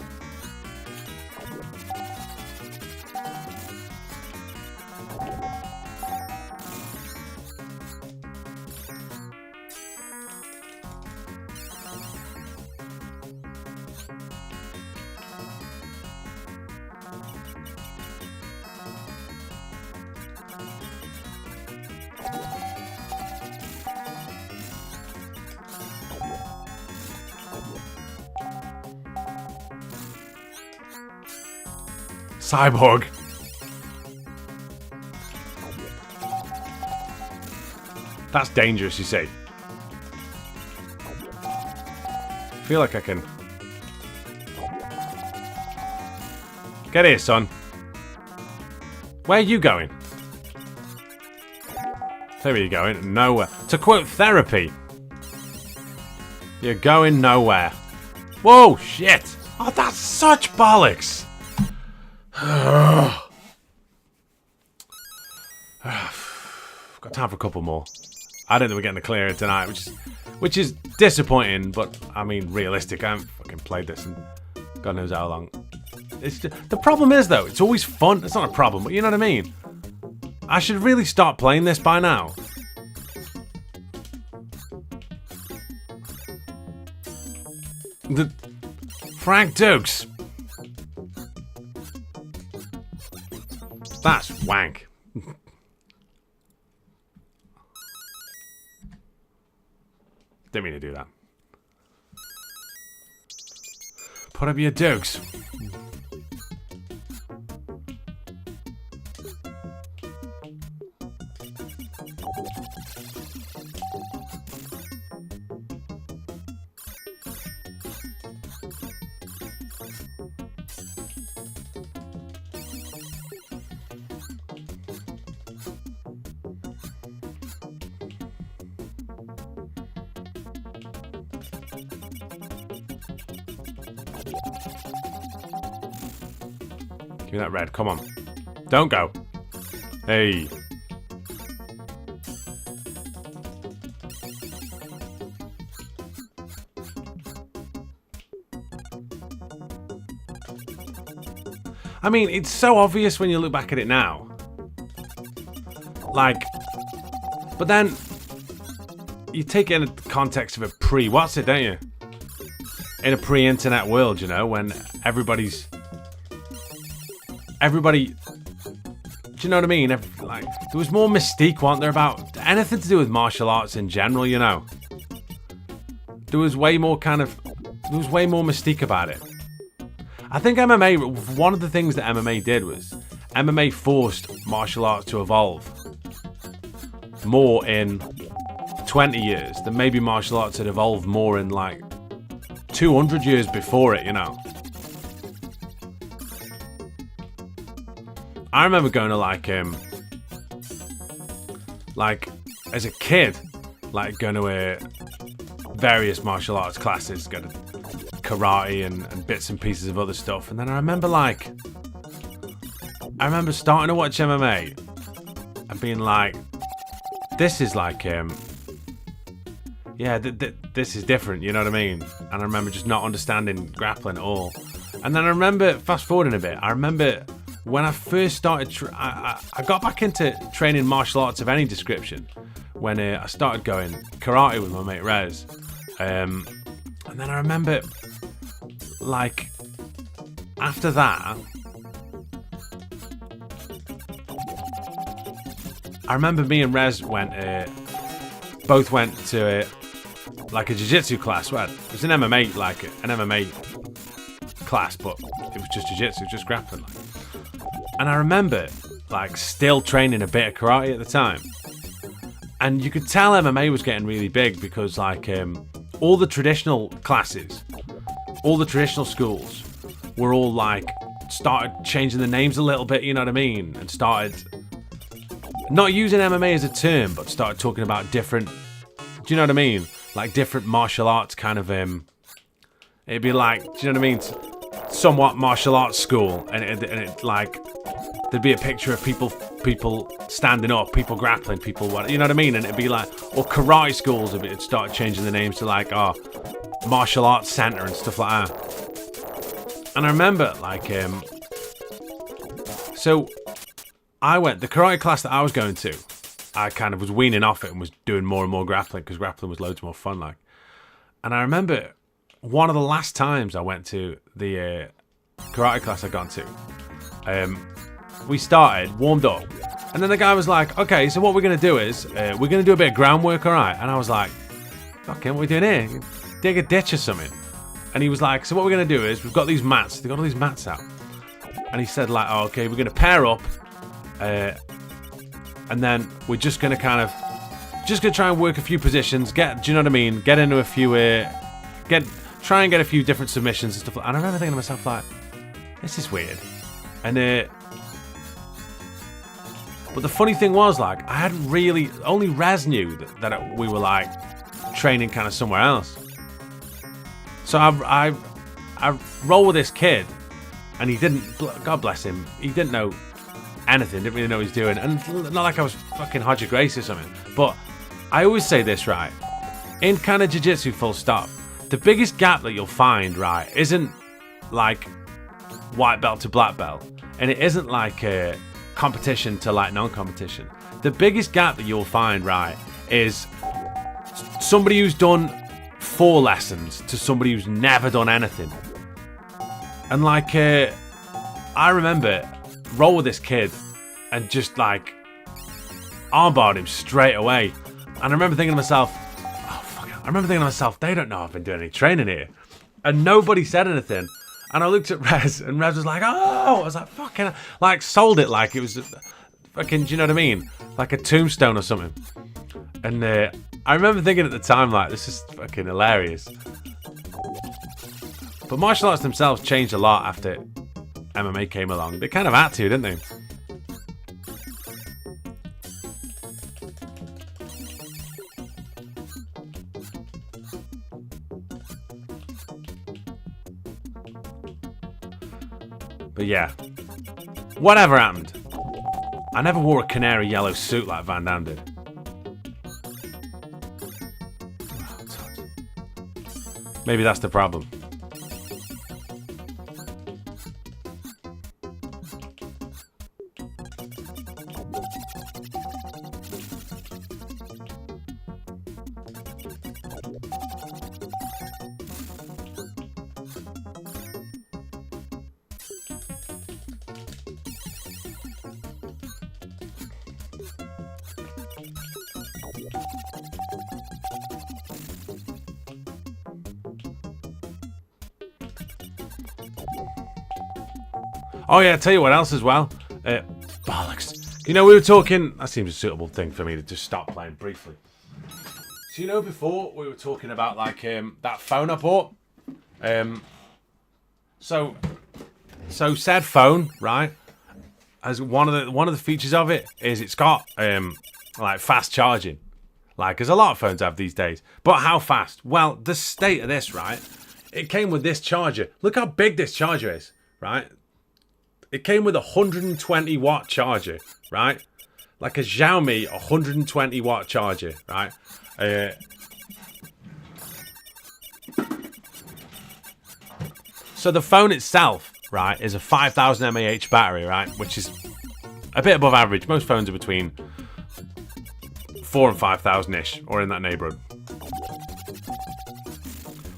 Cyborg. That's dangerous, you see. I feel like I can... Get here, son. Where are you going? Where are you going? Nowhere. To quote Therapy. You're going nowhere. Whoa, shit. Oh, that's such bollocks. Got time for a couple more. I don't think we're getting a clear tonight, which is disappointing, but I mean realistic. I haven't fucking played this in God knows how long. The problem is though, it's always fun. It's not a problem, but you know what I mean. I should really start playing this by now. The Frank Dukes. That's wank. Didn't mean to do that. Put up your dukes. Give me that red. Come on. Don't go. Hey. I mean, it's so obvious when you look back at it now. Like, but then you take it in the context of a what's it, don't you? In a pre-internet world, you know, when everybody, do you know what I mean? Like, there was more mystique, wasn't there, about anything to do with martial arts in general, you know? There was way more mystique about it. I think MMA, one of the things that MMA did was, MMA forced martial arts to evolve more in 20 years than maybe martial arts had evolved more in like 200 years before it, you know? I remember going to like as a kid, like going to various martial arts classes, going to karate and bits and pieces of other stuff, and then I remember starting to watch MMA and being like, this is like this is different, you know what I mean? And I remember just not understanding grappling at all. And then I remember, fast forwarding a bit, I remember when I first started, I got back into training martial arts of any description when I started going karate with my mate Rez. And then I remember, like, after that, I remember me and Rez both went to like a jiu-jitsu class. Well, it was an MMA, like an MMA class, but it was just jiu-jitsu, just grappling. And I remember, like, still training a bit of karate at the time. And you could tell MMA was getting really big because, like, all the traditional classes, all the traditional schools were all, like, started changing the names a little bit, you know what I mean? And started not using MMA as a term, but started talking about different, do you know what I mean? Like different martial arts kind of, it'd be like, do you know what I mean? Somewhat martial arts school, and it like, there'd be a picture of people standing up, people grappling, people what, you know what I mean? And it'd be like, or karate schools, it'd start changing the names to like, martial arts center and stuff like that. And I remember, like, so I went, the karate class that I was going to, I kind of was weaning off it and was doing more and more grappling because grappling was loads more fun, like. And I remember one of the last times I went to the karate class I got to, we started, warmed up, and then the guy was like, okay, so what we're going to do is, we're going to do a bit of groundwork, alright? And I was like, fucking, what are we doing here? Dig a ditch or something. And he was like, so what we're going to do is, we've got these mats, they've got all these mats out. And he said like, oh, okay, we're going to pair up, and then we're just going to kind of, just going to try and work a few positions, do you know what I mean? Get into a few, try and get a few different submissions and stuff like that. And I remember thinking to myself like, this is weird. And, but the funny thing was, like, I hadn't really, only Raz knew that we were like training kind of somewhere else. So I roll with this kid, and he didn't, God bless him, he didn't know anything, didn't really know what he was doing. And not like I was fucking Hodger Grace or something. But I always say this, right? In kind of jiu-jitsu, full stop, the biggest gap that you'll find, right, isn't like white belt to black belt. And it isn't like a competition to like non-competition. The biggest gap that you'll find, right, is somebody who's done 4 lessons to somebody who's never done anything. And like, I remember roll with this kid and just like armbarred him straight away. And I remember thinking to myself, oh fuck it. I remember thinking to myself, they don't know I've been doing any training here. And nobody said anything. And I looked at Rez, and Rez was like, oh, I was like, fucking, like sold it like it was fucking, do you know what I mean? Like a tombstone or something. And I remember thinking at the time, like, this is fucking hilarious. But martial arts themselves changed a lot after MMA came along. They kind of had to, didn't they? But yeah, whatever happened, I never wore a canary yellow suit like Van Damme did. Maybe that's the problem. Oh yeah, I'll tell you what else as well. Bollocks. You know, we were talking, that seems a suitable thing for me to just stop playing briefly. So you know, before we were talking about like that phone I bought. So said phone, right? As one of the features of it is it's got like fast charging. Like as a lot of phones have these days. But how fast? Well, the state of this, right? It came with this charger. Look how big this charger is, right? It came with a 120 watt charger, right? Like a Xiaomi 120 watt charger, right? So the phone itself, right, is a 5000 mAh battery, right? Which is a bit above average. Most phones are between 4 and 5,000-ish, or in that neighborhood.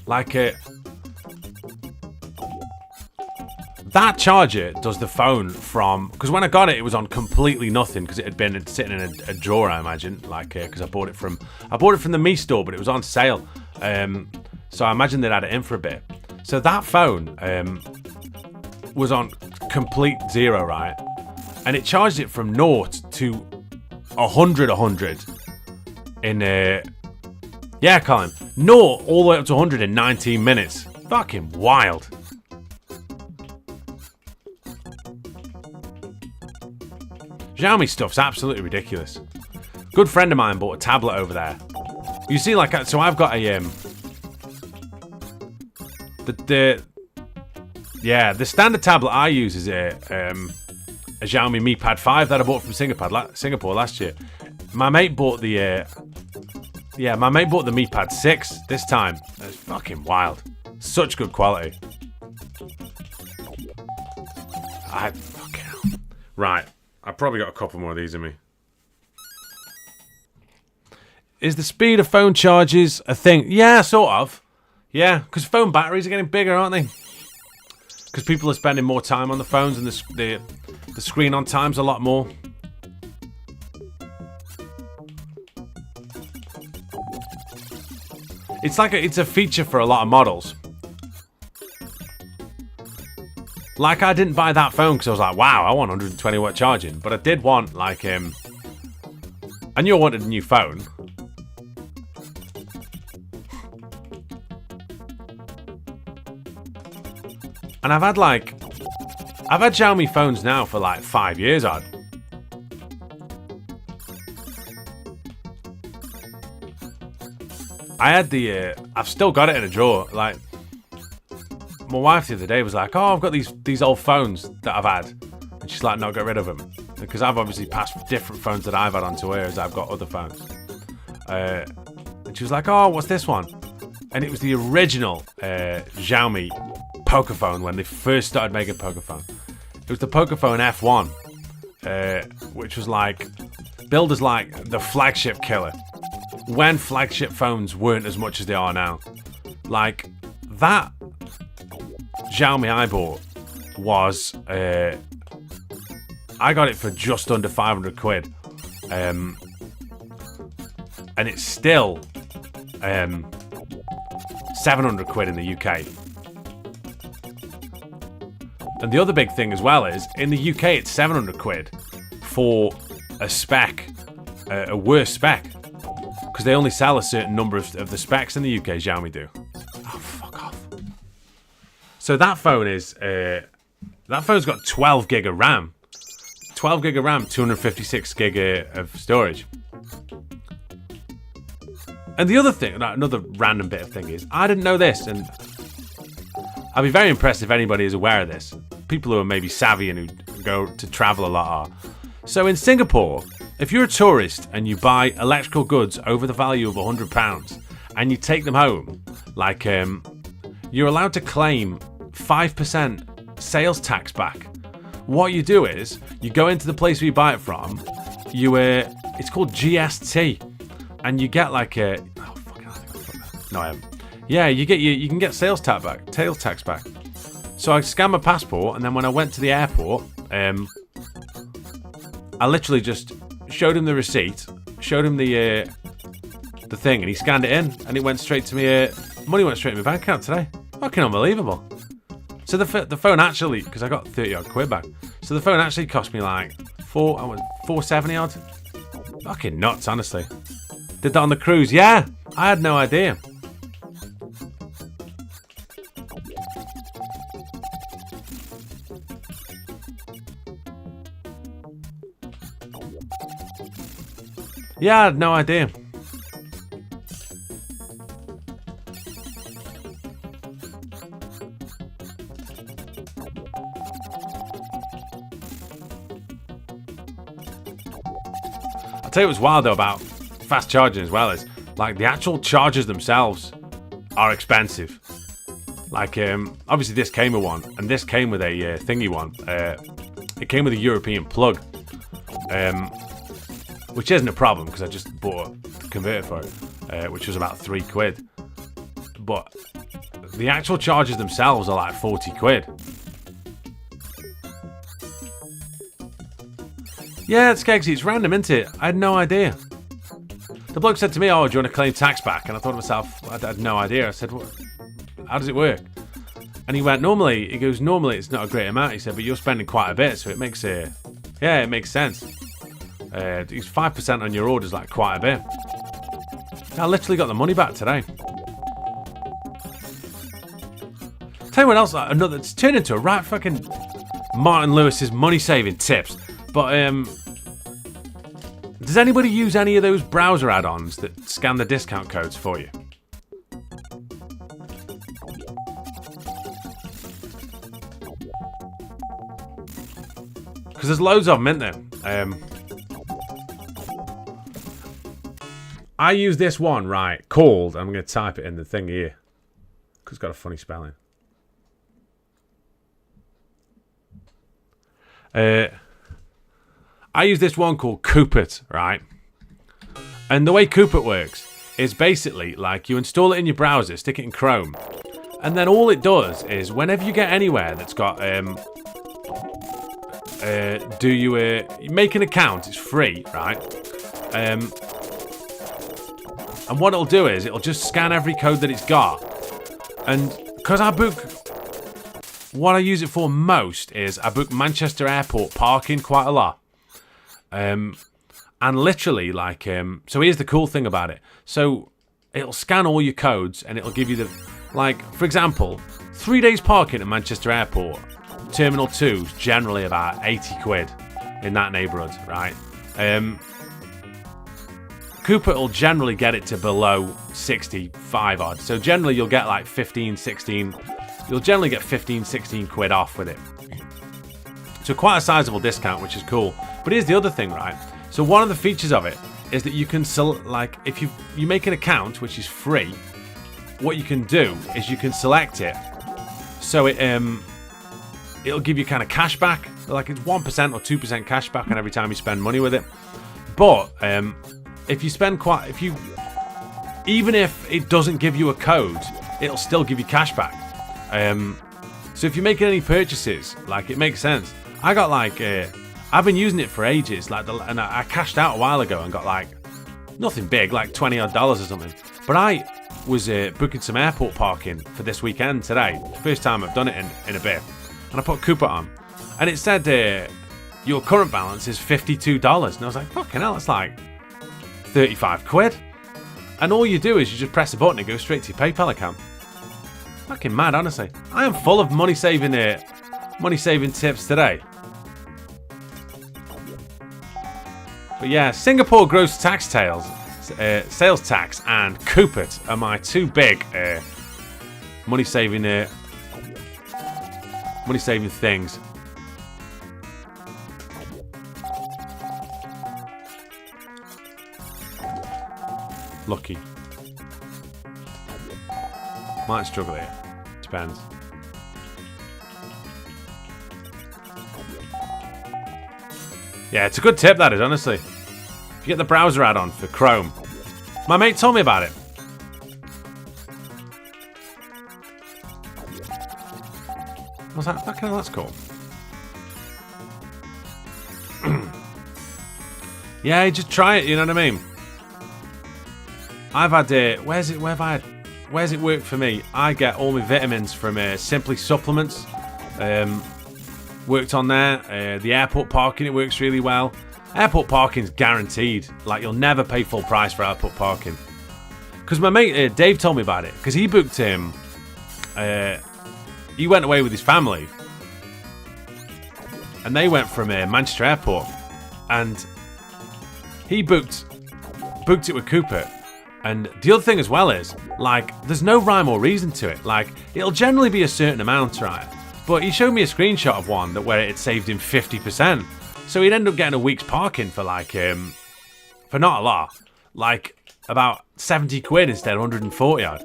Like that charger does the phone from, because when I got it, it was on completely nothing because it had been sitting in a drawer, I imagine, like because I bought it from the Mi store, but it was on sale, So I imagine they'd had it in for a bit. So that phone was on complete zero, right? And it charged it from 0 to 100 in yeah, Colin, 0 all the way up to 100 in 19 minutes. Fucking wild. Xiaomi stuff's absolutely ridiculous. Good friend of mine bought a tablet over there. You see, like, so I've got a the standard tablet I use is a Xiaomi Mi Pad 5 that I bought from Singapore last year. My mate bought the Mi Pad 6 this time. It's fucking wild. Such good quality. Right. I've probably got a couple more of these in me. Is the speed of phone charges a thing? Yeah, sort of. Yeah, because phone batteries are getting bigger, aren't they? Because people are spending more time on the phones and the screen on time's a lot more. It's like it's a feature for a lot of models. Like, I didn't buy that phone because I was like, wow, I want 120 watt charging. But I did want, like, I knew I wanted a new phone. And I've had Xiaomi phones now for like 5 years odd. I had I've still got it in a drawer. Like, my wife the other day was like, oh, I've got these old phones that I've had. And she's like, no, get rid of them. Because I've obviously passed different phones that I've had onto her as I've got other phones. And she was like, oh, what's this one? And it was the original Xiaomi Pocophone when they first started making Pocophone. It was the Pocophone F1, which was like, billed as like the flagship killer. When flagship phones weren't as much as they are now. Like, that Xiaomi I bought was, I got it for just under 500 quid. And it's still 700 quid in the UK. And the other big thing as well is, in the UK it's 700 quid for a spec, a worse spec. Because they only sell a certain number of the specs in the UK, Xiaomi do. Oh, fuck off. So that phone is, that phone's got 12 gig of RAM. 12 gig of RAM, 256 gig of storage. And the other thing, another random bit of thing is, I didn't know this, and I'd be very impressed if anybody is aware of this. People who are maybe savvy and who go to travel a lot are. So in Singapore, if you're a tourist and you buy electrical goods over the value of £100 and you take them home, like, you're allowed to claim 5% sales tax back. What you do is, you go into the place where you buy it from, it's called GST, and you get like a, oh fucking hell, no I haven't. Yeah, you can get sales tax back. So I scanned my passport, and then when I went to the airport, I literally just showed him the receipt, showed him the thing, and he scanned it in, and it went straight to me. Money went straight to my bank account today. Fucking unbelievable. So the phone actually, because I got 30 odd quid back, so the phone actually cost me like 470 odd. Fucking nuts, honestly. Did that on the cruise? Yeah, I had no idea. Yeah, I had no idea. I'll tell you what's wild though about fast charging as well is, like, the actual chargers themselves are expensive. Like, obviously this came with one, and this came with a thingy one. It came with a European plug. Which isn't a problem because I just bought a converter for it, which was about 3 quid. But the actual chargers themselves are like 40 quid. Yeah, it's Kegsy. It's random, isn't it? I had no idea. The bloke said to me, "Oh, do you want to claim tax back?" And I thought to myself, I had no idea. I said, "How does it work?" And he went, "Normally it's not a great amount." He said, "But you're spending quite a bit, so it makes it makes sense. It's 5% on your orders, like quite a bit." I literally got the money back today. Tell you what else, another, it's turned into a right fucking Martin Lewis's money saving tips. But does anybody use any of those browser add-ons that scan the discount codes for you? Because there's loads of them, isn't there? I use this one, right, called, I'm going to type it in the thing here, because it's got a funny spelling. I use this one called Coopit, right? And the way Coopit works is basically like you install it in your browser, stick it in Chrome, and then all it does is whenever you get anywhere that's got you make an account, it's free, right? And what it'll do is it'll just scan every code that it's got. And because I book, what I use it for most is I book Manchester Airport parking quite a lot. And literally, like, so here's the cool thing about it. So it'll scan all your codes and it'll give you the, like, for example, 3 days parking at Manchester Airport, Terminal 2 is generally about 80 quid in that neighbourhood, right? Cooper will generally get it to below 65 odd. So generally you'll get like 15, 16, you'll generally get 15, 16 quid off with it. So quite a sizable discount, which is cool. But here's the other thing, right? So one of the features of it is that you can like, if you make an account, which is free, what you can do is you can select it. So it'll give you kind of cash back. Like it's 1% or 2% cash back on every time you spend money with it. But if you spend even if it doesn't give you a code, it'll still give you cash back. So if you're making any purchases, like it makes sense. I got like, I've been using it for ages, like, and I cashed out a while ago and got like nothing big, like $20 odd or something. But I was booking some airport parking for this weekend today. First time I've done it in a bit, and I put Cooper on, and it said your current balance is $52, and I was like, fucking hell, it's like 35 quid. And all you do is you just press a button and it goes straight to your PayPal account. Fucking mad, honestly. I am full of money saving tips today. But yeah, Singapore gross tax sales tax and Coopit are my two big money saving things. Lucky. Might struggle here. Depends. Yeah, it's a good tip, that is, honestly. If you get the browser add-on for Chrome. My mate told me about it. I was like, fucking hell, that's cool. Yeah, just try it, you know what I mean? I've had where's it worked for me? I get all my vitamins from Simply Supplements. Worked on there. The airport parking, it works really well. Airport parking's guaranteed. Like, you'll never pay full price for airport parking. Because my mate Dave told me about it. Because he booked him. He went away with his family, and they went from Manchester Airport, and he booked it with Cooper. And the other thing as well is, like, there's no rhyme or reason to it. Like, it'll generally be a certain amount, right? But he showed me a screenshot of one where it had saved him 50%. So he'd end up getting a week's parking for like, for not a lot. Like, about 70 quid instead of 140 odd.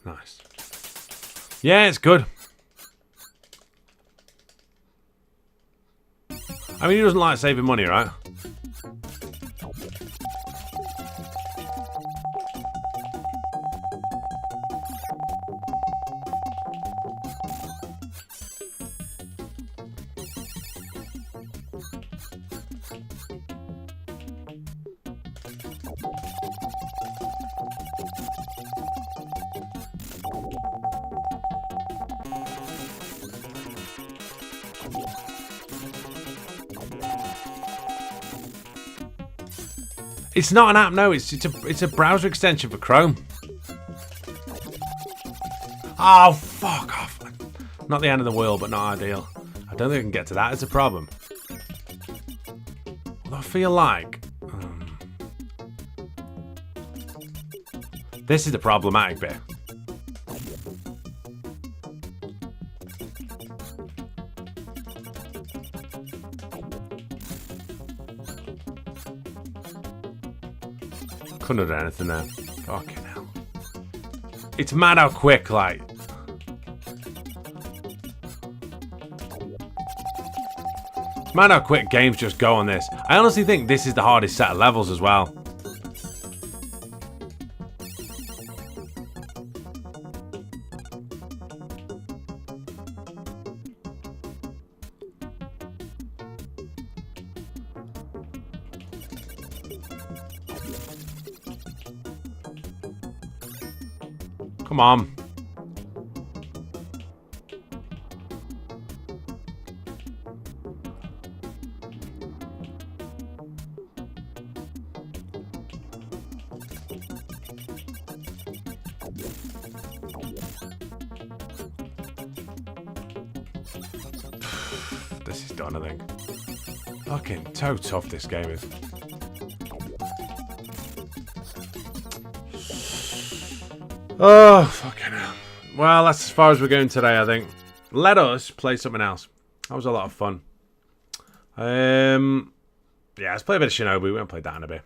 Nice. Yeah, it's good. I mean, he doesn't like saving money, right? It's not an app, no. It's a browser extension for Chrome. Oh, fuck off. Not the end of the world, but not ideal. I don't think I can get to that. It's a problem. Well, I feel like... this is the problematic bit. Couldn't have done anything there. Fucking hell. It's mad how quick, like... it's mad how quick games just go on this. I honestly think this is the hardest set of levels as well. Come on. This is done, I think. Fucking so tough this game is. Oh, fucking hell. Well, that's as far as we're going today, I think. Let us play something else. That was a lot of fun. Yeah, let's play a bit of Shinobi. We haven't played that in a bit.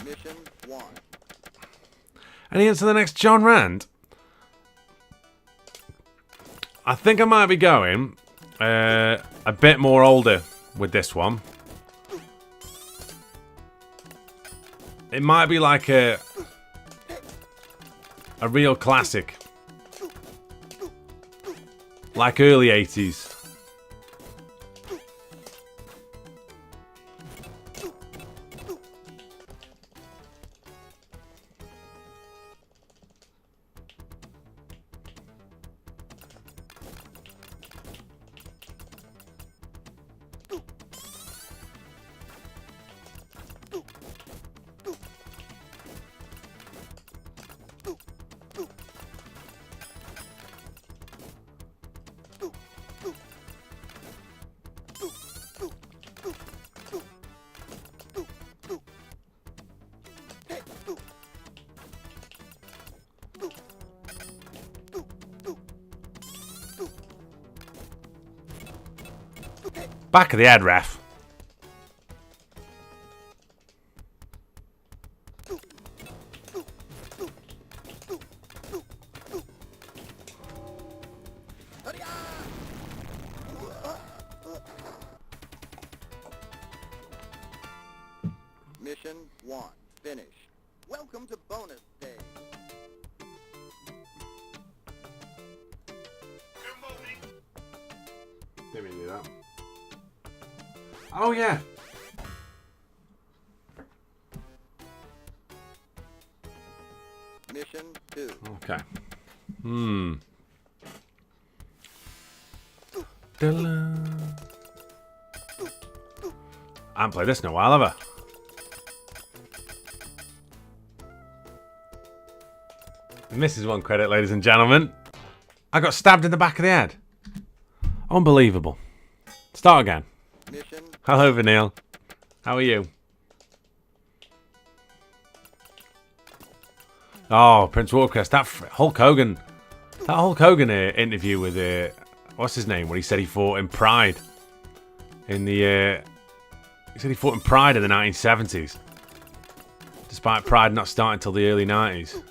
Mission 1. Any answer to the next John Rand? I think I might be going a bit more older with this one. It might be like a real classic. Like early 80s. Back of the head, ref. Mission 1. Finish. Welcome to bonus day. Didn't mean to do that. Oh, yeah. Mission 2. Okay. I haven't played this in a while, have I? Misses one credit, ladies and gentlemen. I got stabbed in the back of the head. Unbelievable. Start again. Mission. Hello, Vanille. How are you? Oh, Prince Warcrest. That Hulk Hogan. That Hulk Hogan interview with what's his name? Where he said he fought in Pride. In the he said he fought in Pride in the 1970s. Despite Pride not starting until the early 90s.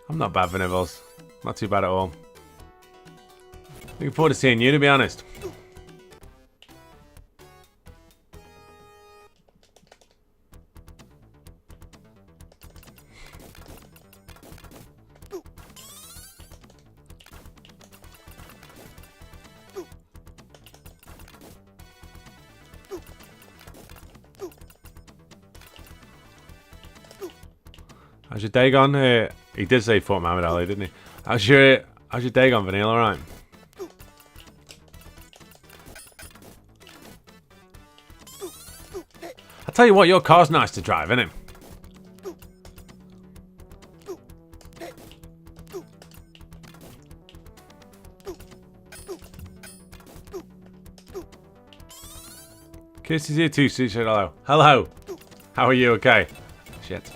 I'm not bad, Vanivals. Not too bad at all. Looking forward to seeing you, to be honest. How's your day gone? He did say Fort Muhammad Ali, didn't he? How's your day gone, Vanille? All right. I tell you what, your car's nice to drive, isn't it? Kisses here too, Sue said hello. Hello. How are you? Okay. Shit.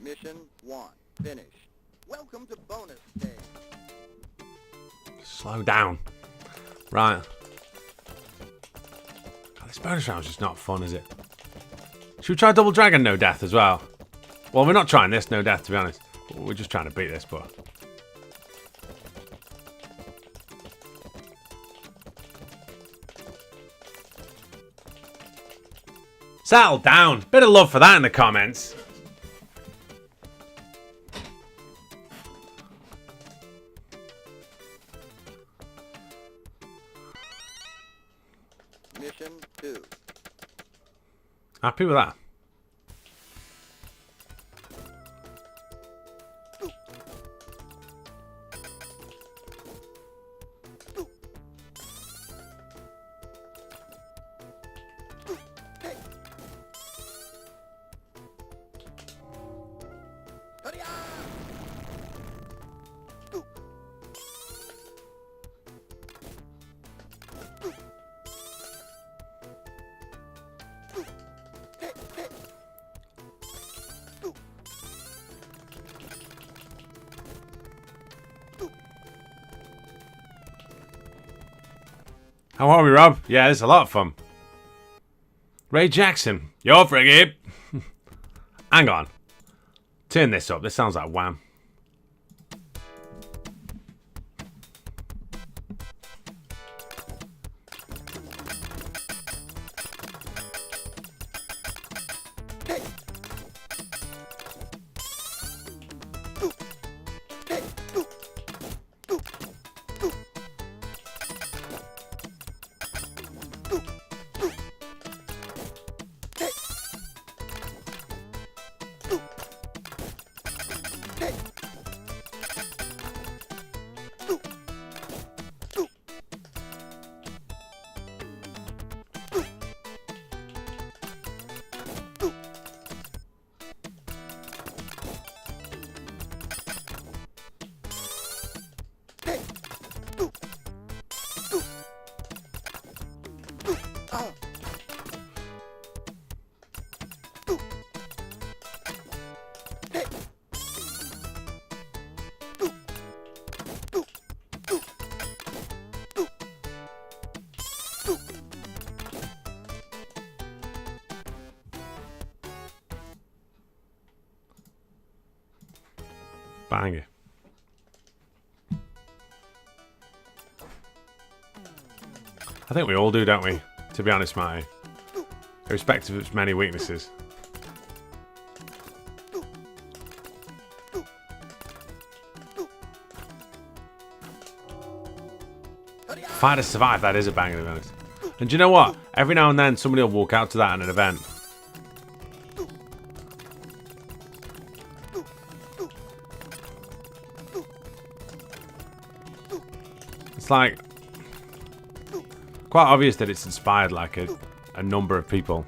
Mission 1 finished. Welcome to bonus day. Slow down. Right. God, this bonus round's just not fun, is it? Should we try Double Dragon No Death as well? Well, we're not trying this No Death, to be honest. We're just trying to beat this, but... Settle down. Bit of love for that in the comments. Mission 2. Happy with that? How are we, Rob? Yeah, this is a lot of fun. Ray Jackson, you're friggy. Hang on. Turn this up. This sounds like Wham. Banger. I think we all do, don't we? To be honest, Marty. Irrespective of its many weaknesses. Fight to Survive, that is a banger, to be honest. And do you know what? Every now and then somebody will walk out to that at an event. It's like quite obvious that it's inspired like a number of people.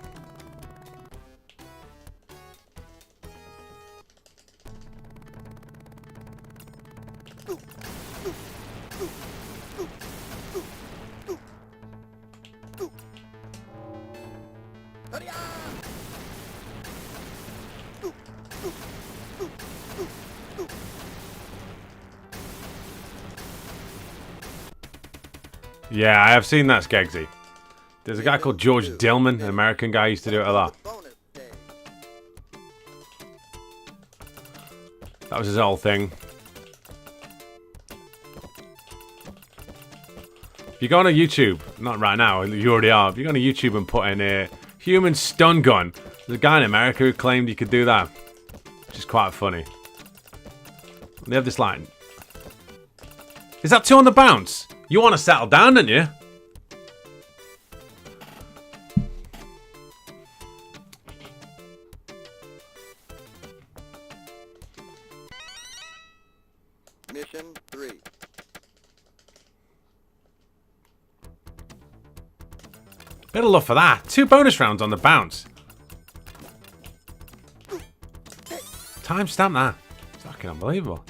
Yeah, I have seen that, Skegsy. There's a guy called George Dillman, an American guy, used to do it a lot. Bonus stage. That was his whole thing. If you go on a YouTube, not right now, you already are. If you go on a YouTube and put in a human stun gun, there's a guy in America who claimed he could do that, which is quite funny. They have this line. Is that 2 on the bounce? You want to settle down, don't you? Mission 3. Bit of love for that. 2 bonus rounds on the bounce. Timestamp that. It's fucking unbelievable.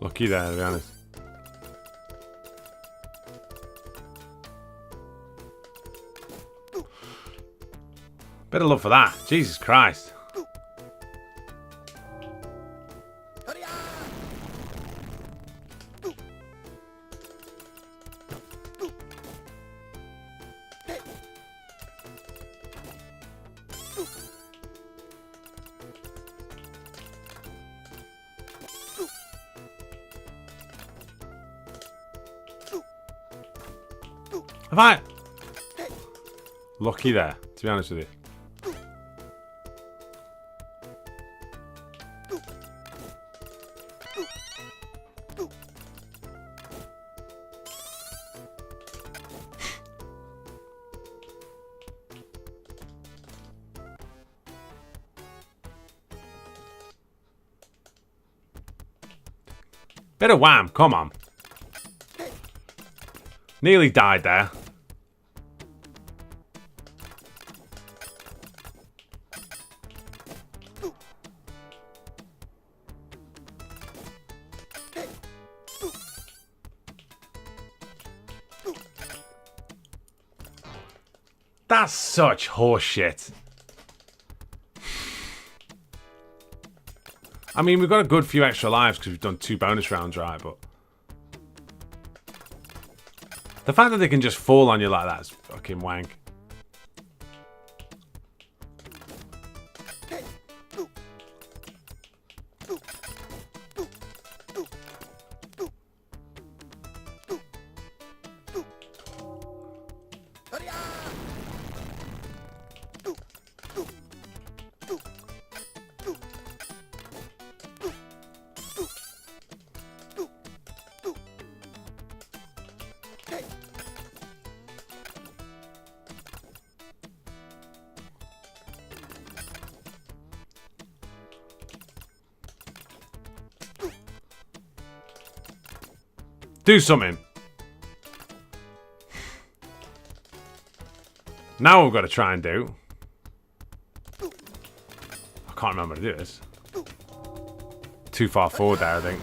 Lucky there, to be honest. Bit of love for that. Jesus Christ. Have I? Lucky there, to be honest with you. Bit of wham, come on. Nearly died there. That's such horseshit. I mean, we've got a good few extra lives because we've done 2 bonus rounds, right? But the fact that they can just fall on you like that is fucking wank. Do something. Now what we've got to try and do. I can't remember how to do this. Too far forward there, I think.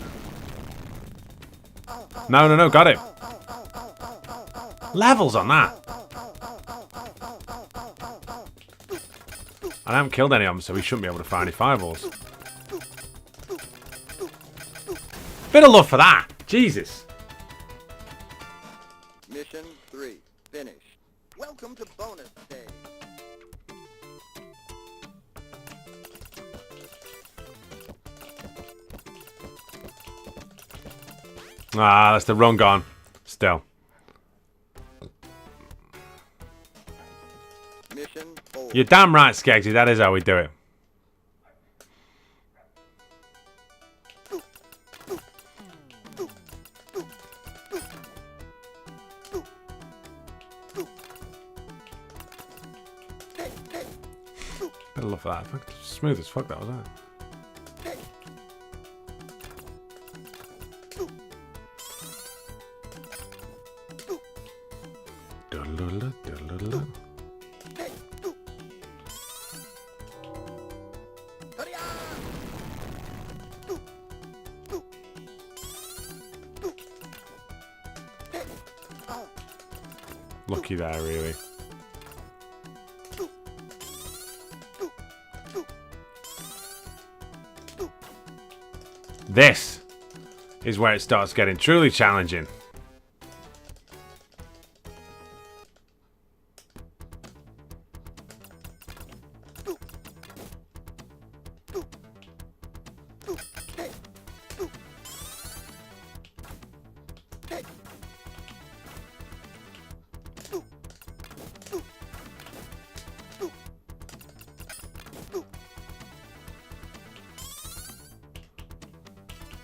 No, got it. Levels on that. I haven't killed any of them, so we shouldn't be able to fire any fireballs. Bit of love for that. Jesus. Mission 3. Finished. Welcome to bonus stage. Ah, that's the run gone. Still. Mission 4. You're damn right, Skeggsy. That is how we do it. Bit of love for that. Smooth as fuck that was, wasn't it? Lucky there, really. This is where it starts getting truly challenging.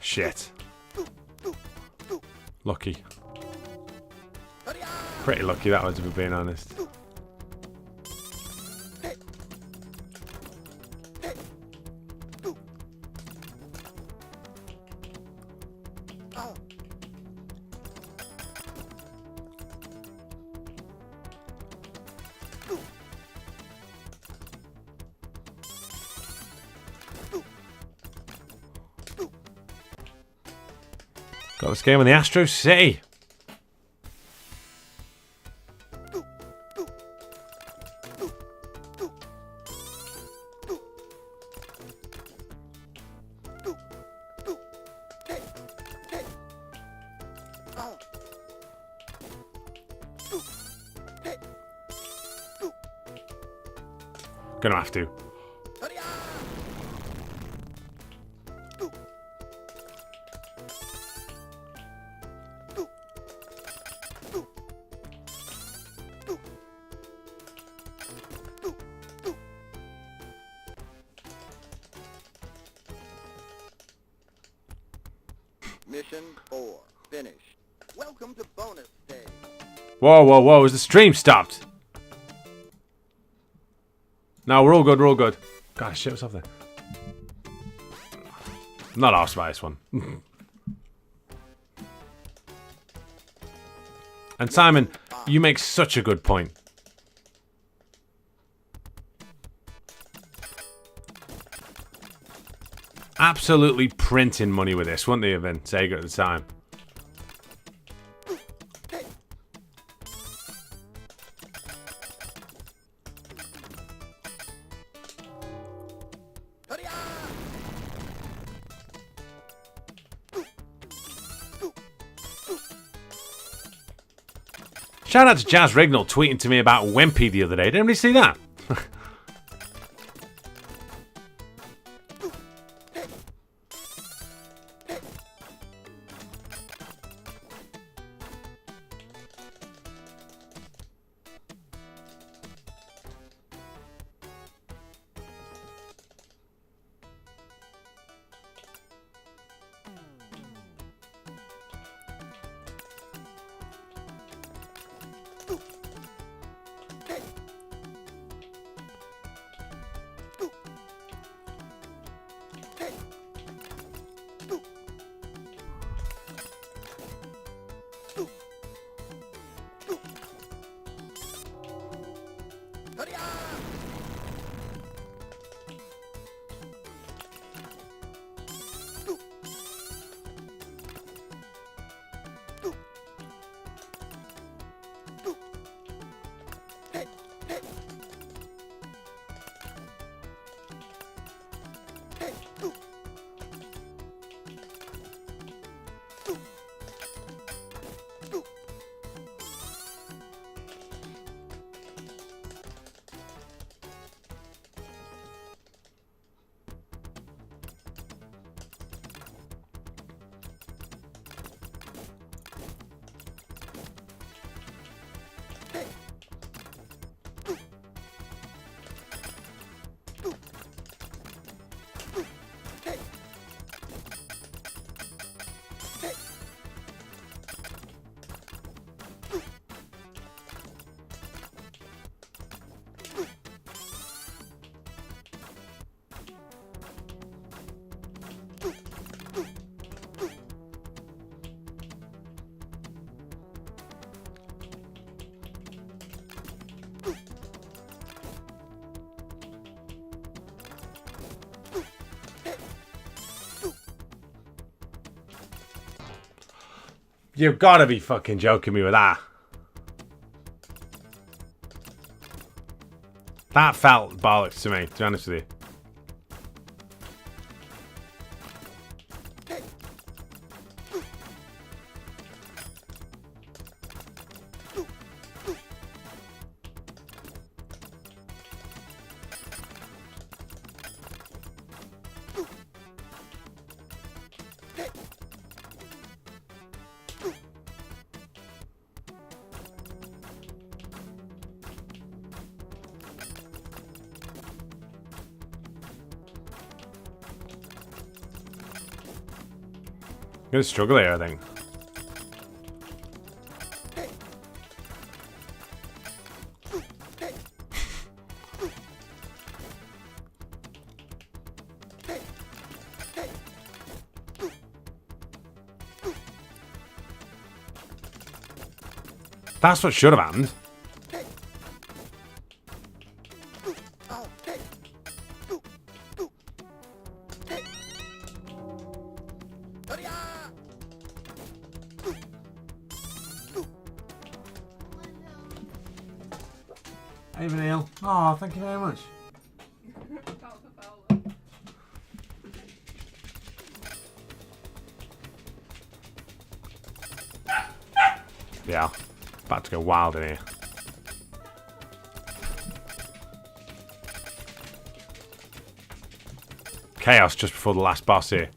Shit. Lucky. Pretty lucky that was, if we're being honest. Got this game on the Astro City. Gonna have to. Mission 4. Finished. Welcome to bonus stage. Whoa, has the stream stopped? No, we're all good, God, shit, what's up there? I'm not asked by this one. And Simon, you make such a good point. Absolutely printing money with this, wouldn't they have been, Sega at the time? Shout out to Jazz Rignall tweeting to me about Wimpy the other day. Did anybody see that? You've got to be fucking joking me with that. That felt bollocks to me, to be honest with you. I'm gonna struggle here, I think. That's what should have happened. Hey, Neil. Oh, thank you very much. Yeah, about to go wild in here. Chaos just before the last boss here.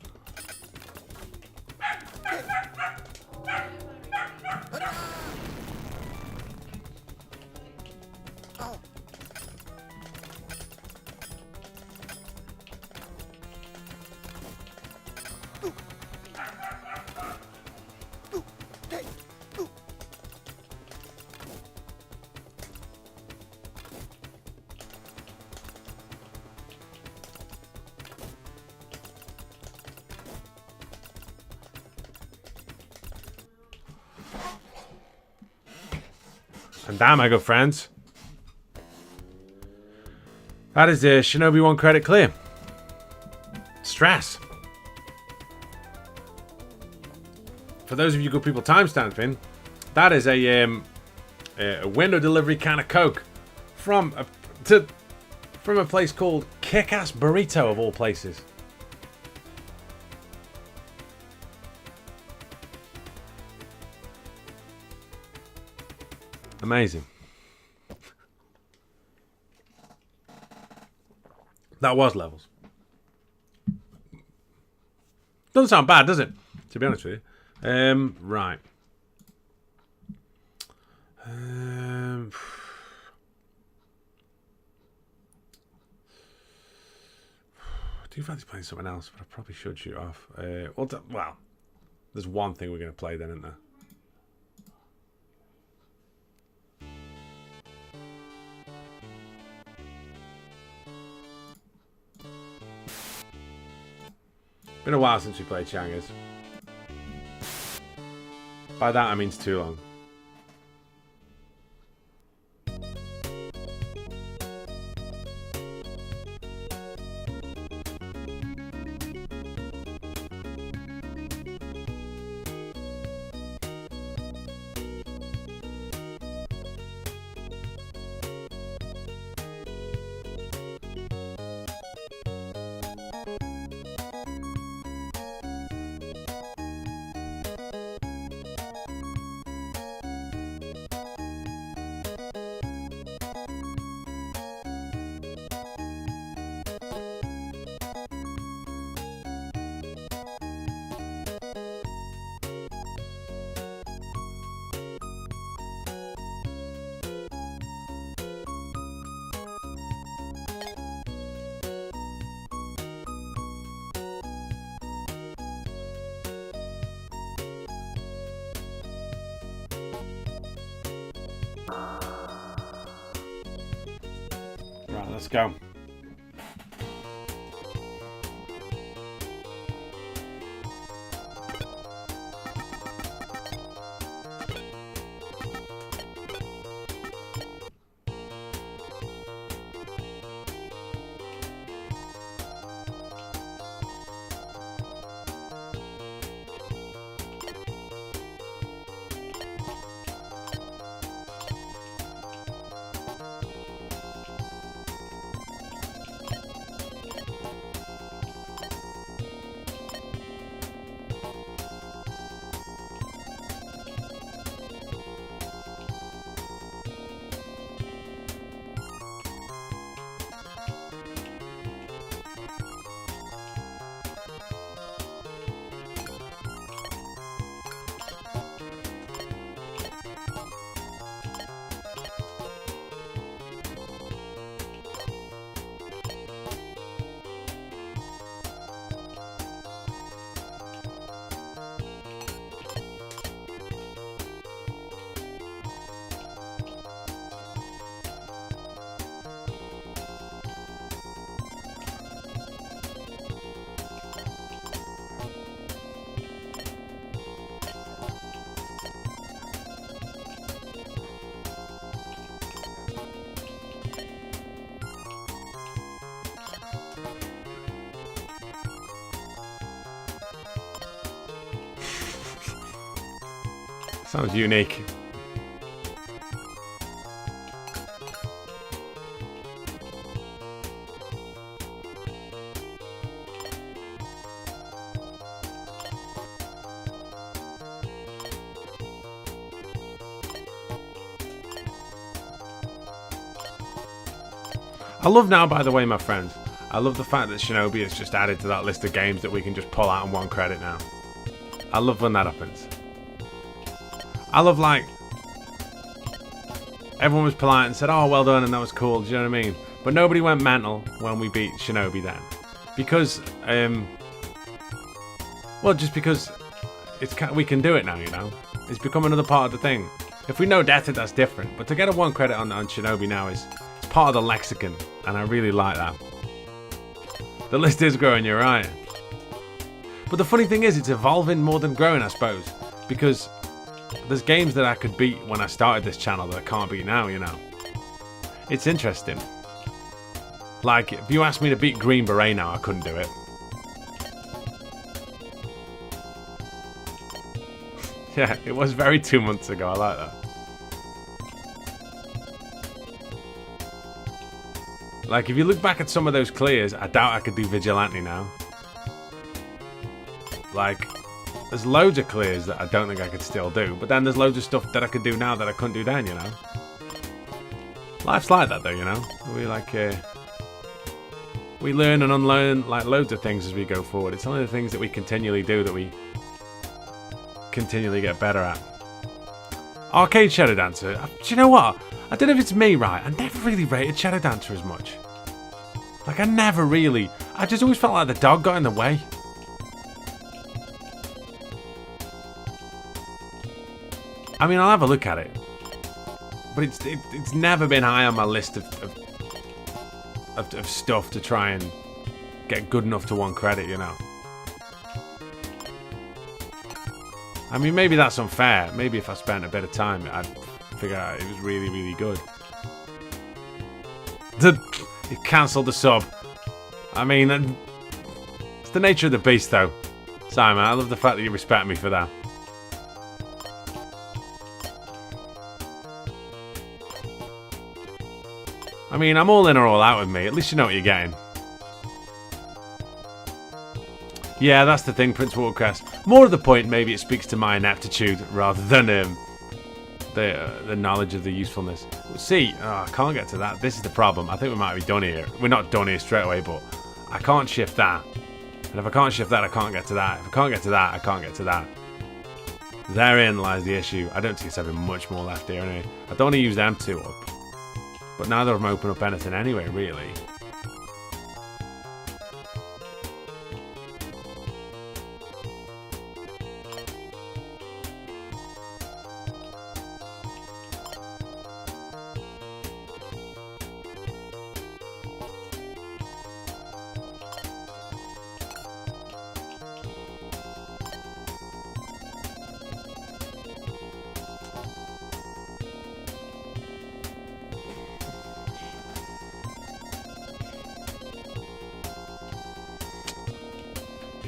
And damn, my good friends. That is a Shinobi 1 credit clear. Stress. For those of you good people timestamping, that is a window delivery can of Coke from a place called Kick-Ass Burrito of all places. Amazing. That was levels. Doesn't sound bad, does it? To be honest with you. Right. I do fancy playing something else, but I probably should shoot off. Well, there's one thing we're going to play then, isn't there? Been a while since we played Shanghai. By that I mean it's too long. Right, let's go. Sounds unique. I love now, by the way, my friends, I love the fact that Shinobi has just added to that list of games that we can just pull out on 1 credit now. I love when that happens. I love, like, everyone was polite and said, oh, well done, and that was cool, do you know what I mean? But nobody went mental when we beat Shinobi then. Because, well, just because we can do it now, you know? It's become another part of the thing. If we know death, that's different. But to get a 1 credit on Shinobi now is part of the lexicon, and I really like that. The list is growing, you're right. But the funny thing is, it's evolving more than growing, I suppose. Because there's games that I could beat when I started this channel that I can't beat now, you know. It's interesting. Like, if you asked me to beat Green Beret now, I couldn't do it. Yeah, it was very 2 months ago, I like that. Like, if you look back at some of those clears, I doubt I could do Vigilante now. Like, there's loads of clears that I don't think I could still do, but then there's loads of stuff that I could do now that I couldn't do then, you know? Life's like that, though, you know? We learn and unlearn, like, loads of things as we go forward. It's only the things that we continually do that we continually get better at. Arcade Shadow Dancer. Do you know what? I don't know if it's me, right? I never really rated Shadow Dancer as much. Like, I never really... I just always felt like the dog got in the way. I mean, I'll have a look at it. But it's never been high on my list of stuff to try and get good enough to 1 credit, you know. I mean, maybe that's unfair. Maybe if I spent a bit of time, I'd figure out it was really, really good. He cancelled the sub. I mean, it's the nature of the beast, though. Simon, I love the fact that you respect me for that. I mean, I'm all in or all out with me. At least you know what you're getting. Yeah, that's the thing, Prince Watercrest. More to the point, maybe it speaks to my ineptitude rather than the knowledge of the usefulness. See, I can't get to that. This is the problem. I think we might be done here. We're not done here straight away, but I can't shift that. And if I can't shift that, I can't get to that. If I can't get to that, I can't get to that. Therein lies the issue. I don't see us having much more left here anyway. I don't want to use them 2 up. But neither of them open up anything anyway, really.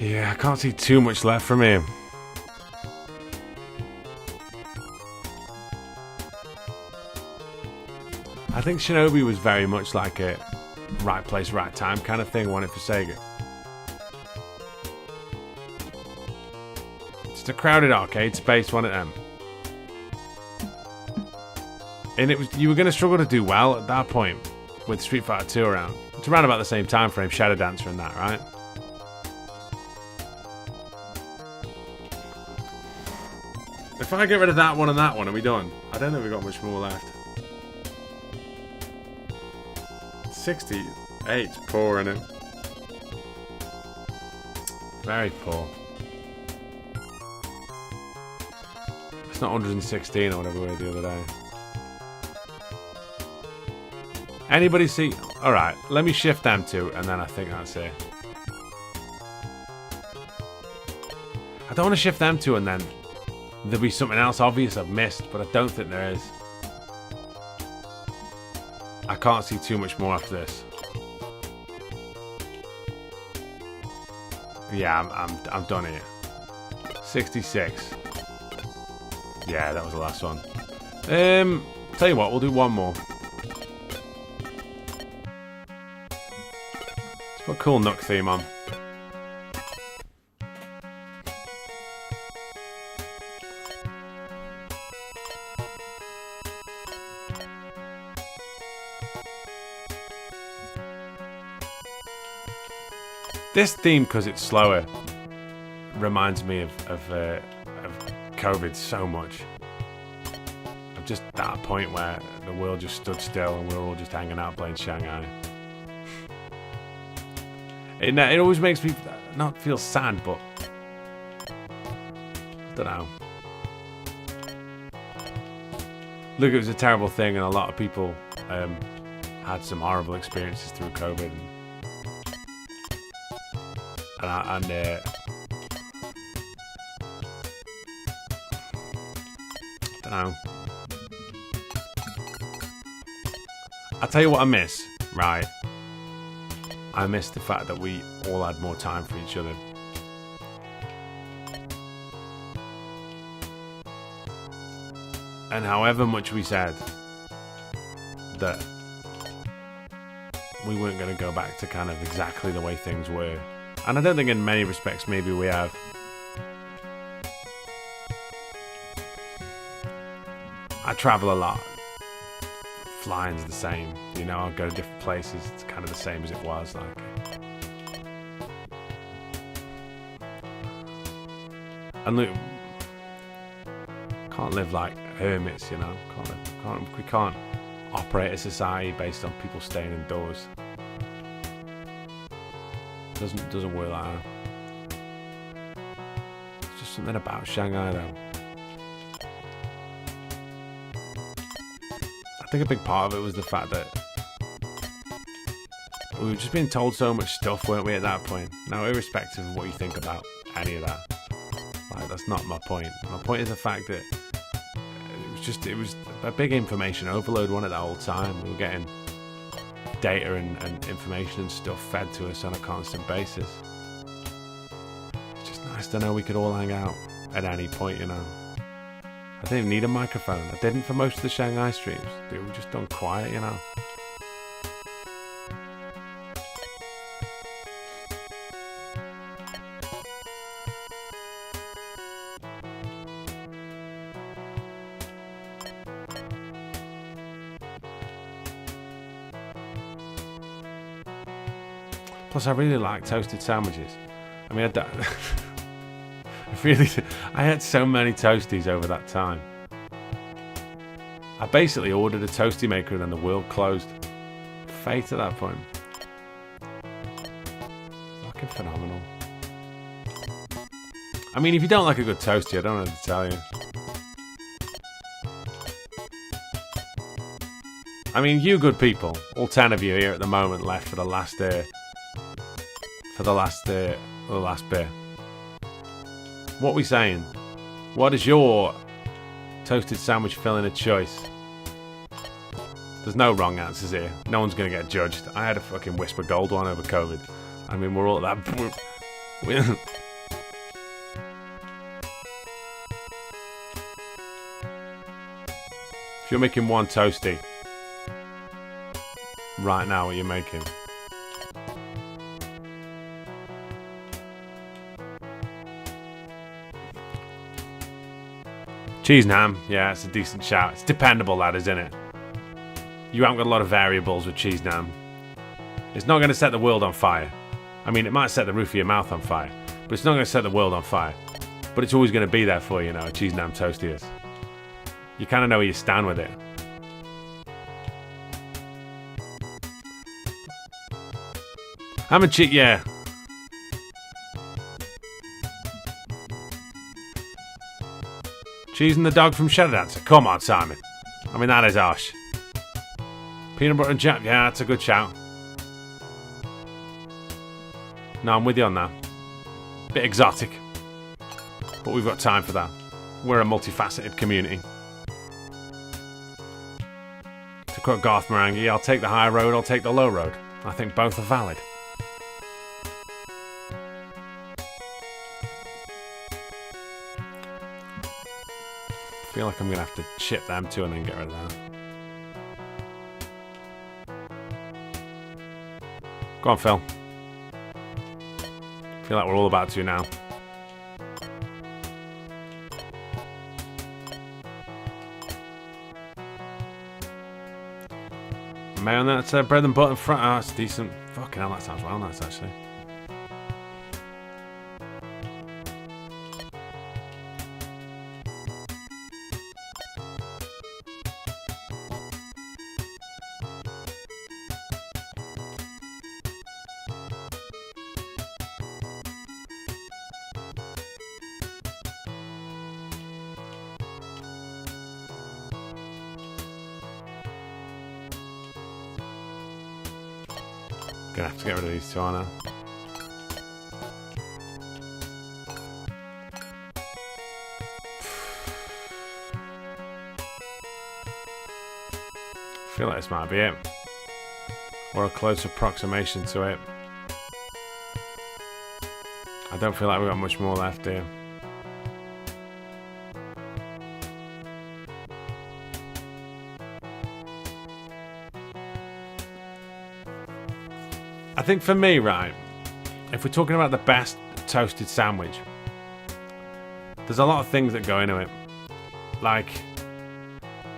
Yeah, I can't see too much left from him. I think Shinobi was very much like a right place, right time kind of thing, wanted for Sega. Just a crowded arcade space, one of them. And you were going to struggle to do well at that point with Street Fighter 2 around. It's around about the same time frame, Shadow Dancer and that, right? If I get rid of that one and that one, are we done? I don't think we've got much more left. 68, poor, isn't it? Very poor. It's not 116 or whatever we were the other day. Anybody see? Alright, let me shift them 2 and then I think that's it. I don't want to shift them 2 and then there'll be something else obvious I've missed, but I don't think there is. I can't see too much more after this. Yeah, I'm done here. 66. Yeah, that was the last one. Tell you what, we'll do one more. Let's put a cool Nook theme on. This theme, because it's slower, reminds me of COVID so much. Of just that point where the world just stood still and we were all just hanging out playing Shanghai. It always makes me not feel sad, but I don't know. Look, it was a terrible thing, and a lot of people had some horrible experiences through COVID. And don't know. I'll tell you what I miss, right? I miss the fact that we all had more time for each other. And however much we said that we weren't going to go back to kind of exactly the way things were. And I don't think in many respects maybe we have. I travel a lot. Flying's the same. You know, I'll go to different places. It's kind of the same as it was. Like, and look, can't live like hermits, you know. We can't operate a society based on people staying indoors. Doesn't work like that. It's just something about Shanghai, though. I think a big part of it was the fact that we were just being told so much stuff, weren't we, at that point? Now, irrespective of what you think about any of that, like, that's not my point. My point is the fact that it was a big information overload, wasn't it, that whole time? We were getting data and information and stuff fed to us on a constant basis. It's just nice to know we could all hang out at any point, you know. I didn't even need a microphone. I didn't for most of the Shanghai streams. They were just done quiet, you know. Plus, I really like toasted sandwiches. I mean, I had so many toasties over that time. I basically ordered a toasty maker and then the world closed. Fate at that point. Fucking phenomenal. I mean, if you don't like a good toasty, I don't know what to tell you. I mean, you good people, all 10 of you here at the moment left for the last bit. What are we saying? What is your toasted sandwich filling a choice? There's no wrong answers here. No one's going to get judged. I had a fucking Whisper Gold one over COVID. I mean, we're all at that. If you're making one toasty right now, what you're making? Cheese and ham, yeah, it's a decent shout. It's dependable, that is, isn't it? You haven't got a lot of variables with cheese and ham. It's not going to set the world on fire. I mean, it might set the roof of your mouth on fire, but it's not going to set the world on fire. But it's always going to be there for you, a cheese and ham toasty is. You kind of know where you stand with it. Ham and cheese, yeah. Cheese and the dog from Shadow Dancer. Come on, Simon. I mean, that is harsh. Peanut butter and jam. Yeah, that's a good shout. No, I'm with you on that. Bit exotic. But we've got time for that. We're a multifaceted community. To quote Garth Marenghi, I'll take the high road, I'll take the low road. I think both are valid. feel like I'm going to have to chip them too and then get rid of that. Go on, Phil. I feel like we're all about to now. Mayo, that's bread and butter front. Oh, it's decent. Fucking hell, that sounds well nice, actually. Gonna have to get rid of these two, aren't I? I feel like this might be it. Or a close approximation to it. I don't feel like we've got much more left here. I think for me, right, if we're talking about the best toasted sandwich, there's a lot of things that go into it. Like,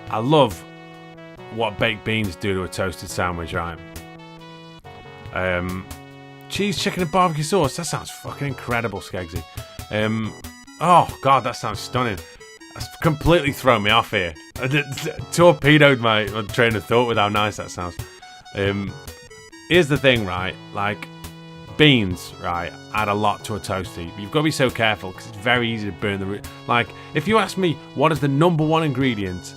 I love what baked beans do to a toasted sandwich, right? Cheese, chicken, and barbecue sauce. That sounds fucking incredible, Skeggsy. Oh, God, that sounds stunning. That's completely thrown me off here. Torpedoed my train of thought with how nice that sounds. Here's the thing, right? Like, beans, right, add a lot to a toasty. You've got to be so careful because it's very easy to burn the root. Like, if you ask me what is the #1 ingredient,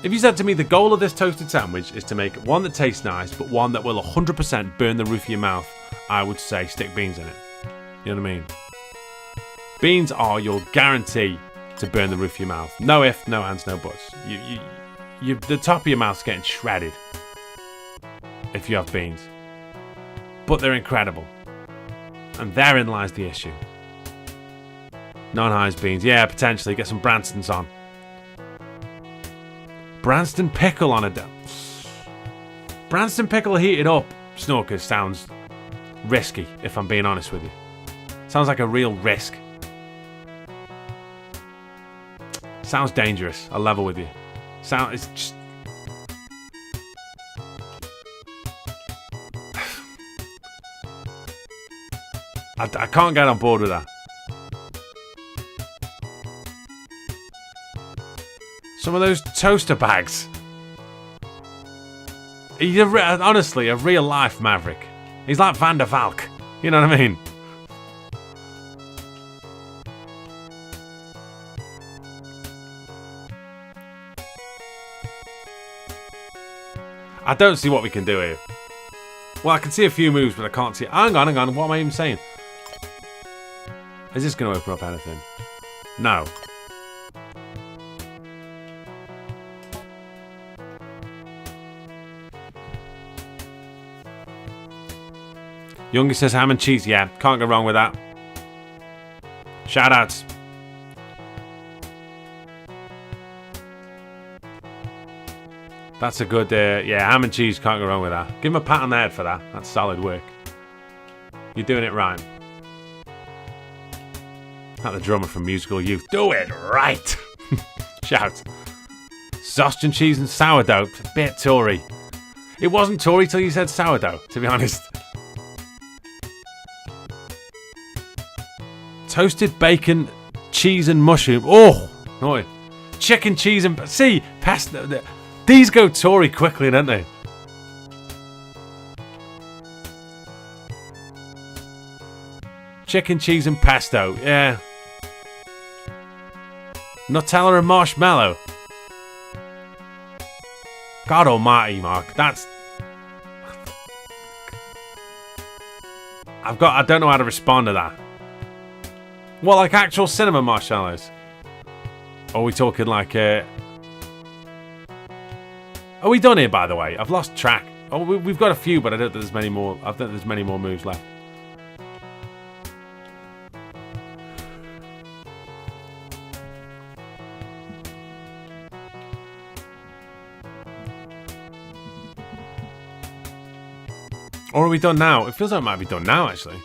if you said to me the goal of this toasted sandwich is to make one that tastes nice, but one that will 100% burn the roof of your mouth, I would say stick beans in it. You know what I mean? Beans are your guarantee to burn the roof of your mouth. No ifs, no ands, no buts. The top of your mouth's getting shredded if you have beans. But they're incredible. And therein lies the issue. Non-highs beans. Yeah, potentially. Get some Branston's on. Branston pickle on a... Branston pickle heated up, Snorkers, sounds risky, if I'm being honest with you. Sounds like a real risk. Sounds dangerous. I'll level with you. It's just... I can't get on board with that. Some of those toaster bags. He's honestly a real life maverick. He's like Van der Valk. You know what I mean? I don't see what we can do here. Well, I can see a few moves, but I can't see... Hang on. What am I even saying? Is this going to open up anything? No. Youngie says ham and cheese. Yeah, can't go wrong with that. Shout outs. That's a good... yeah, ham and cheese, can't go wrong with that. Give him a pat on the head for that. That's solid work. You're doing it right. Not the drummer from Musical Youth. Do it right! Shout. Sausage and cheese and sourdough. A bit Tory. It wasn't Tory till you said sourdough, to be honest. Toasted bacon, cheese and mushroom. Oh! No. Chicken, cheese and... See, pasta... These go Tory quickly, don't they? Chicken, cheese and pesto. Yeah. Nutella and marshmallow. God almighty, Mark. That's... I don't know how to respond to that. What, like actual cinnamon marshmallows? Or are we talking like... Are we done here, by the way? I've lost track. Oh, we've got a few, but I don't think there's many more. I think there's many more moves left. Or are we done now? It feels like it might be done now, actually.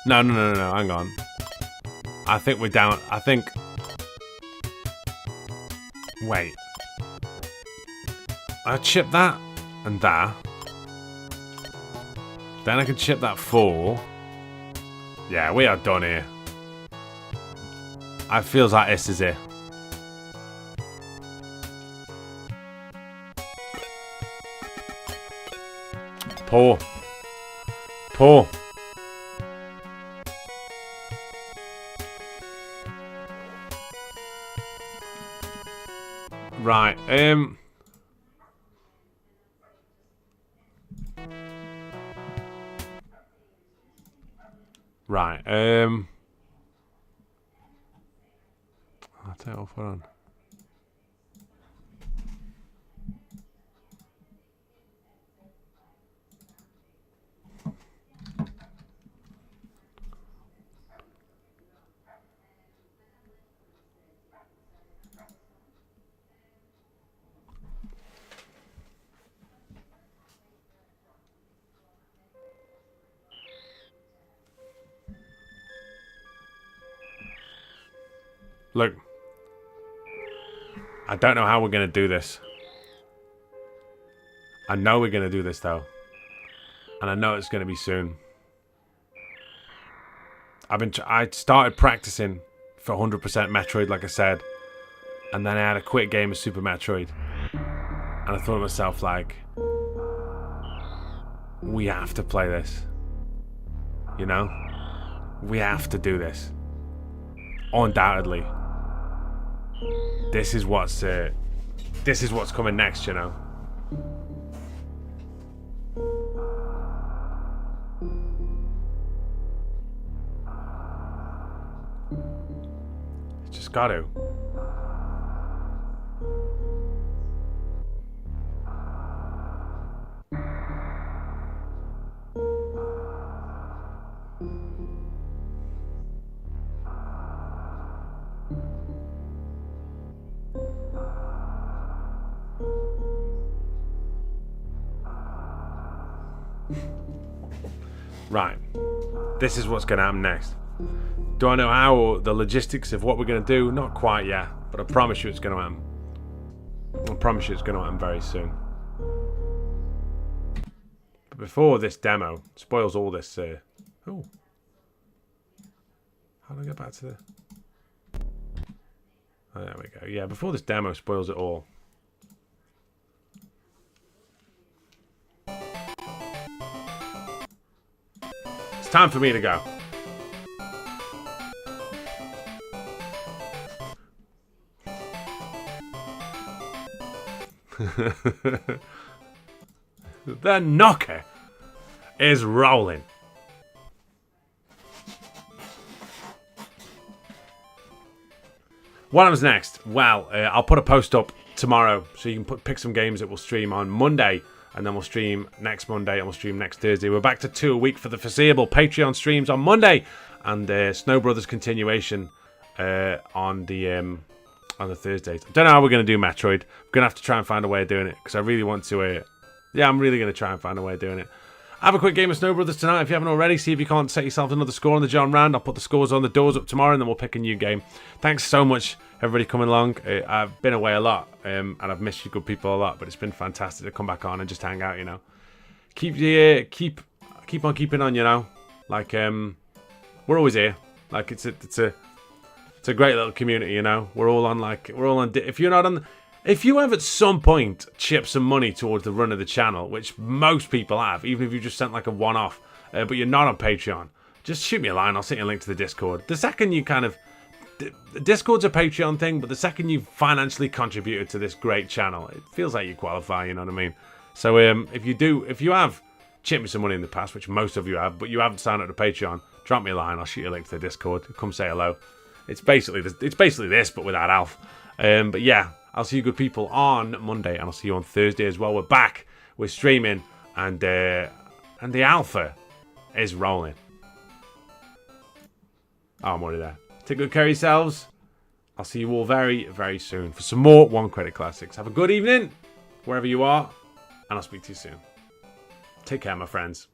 No. Hang on. I think we're down. I think... Wait. I chip that and that. Then I can chip that 4. Yeah, we are done here. I feels like this is it. Poor. Right, Right, I'll tell you off, hold on. Look, I don't know how we're going to do this. I know we're going to do this, though. And I know it's going to be soon. I started practicing for 100% Metroid, like I said. And then I had a quick game of Super Metroid. And I thought to myself, like, we have to play this. You know? We have to do this. Undoubtedly. This is what's coming next, you know. Just got to. Right, this is what's going to happen next. Do I know how or the logistics of what we're going to do? Not quite yet, but I promise you it's going to happen. I promise you it's going to happen very soon. But before this demo spoils all this... Oh. How do I get back to the... Oh, there we go. Yeah, before this demo spoils it all. It's time for me to go. The knocker is rolling. What happens next? Well, I'll put a post up tomorrow so you can pick some games that we'll stream on Monday, and then we'll stream next Monday and we'll stream next Thursday. We're back to 2 a week for the foreseeable. Patreon streams on Monday and Snow Brothers continuation on the Thursdays. I don't know how we're going to do Metroid. I'm going to have to try and find a way of doing it because I really want to. Yeah, I'm really going to try and find a way of doing it. Have a quick game of Snow Brothers tonight if you haven't already. See if you can't set yourself another score on the John Rand. I'll put the scores on the doors up tomorrow and then we'll pick a new game. Thanks so much, everybody, coming along. I've been away a lot and I've missed you good people a lot, but it's been fantastic to come back on and just hang out, you know. Keep on keeping on, you know. Like, we're always here. Like, it's a great little community, you know. We're all on. If you're not on, if you have at some point chipped some money towards the run of the channel, which most people have, even if you just sent like a one-off, but you're not on Patreon, just shoot me a line. I'll send you a link to the Discord. The second you kind of, the Discord's a Patreon thing, but the second you financially contributed to this great channel, it feels like you qualify. You know what I mean? So if you have chipped me some money in the past, which most of you have, but you haven't signed up to Patreon, drop me a line. I'll shoot you a link to the Discord. Come say hello. It's basically this, but without Alf. But yeah, I'll see you good people on Monday, and I'll see you on Thursday as well. We're back. We're streaming, and the alpha is rolling. Oh, I'm already there. Take good care of yourselves. I'll see you all very, very soon for some more One Credit Classics. Have a good evening, wherever you are, and I'll speak to you soon. Take care, my friends.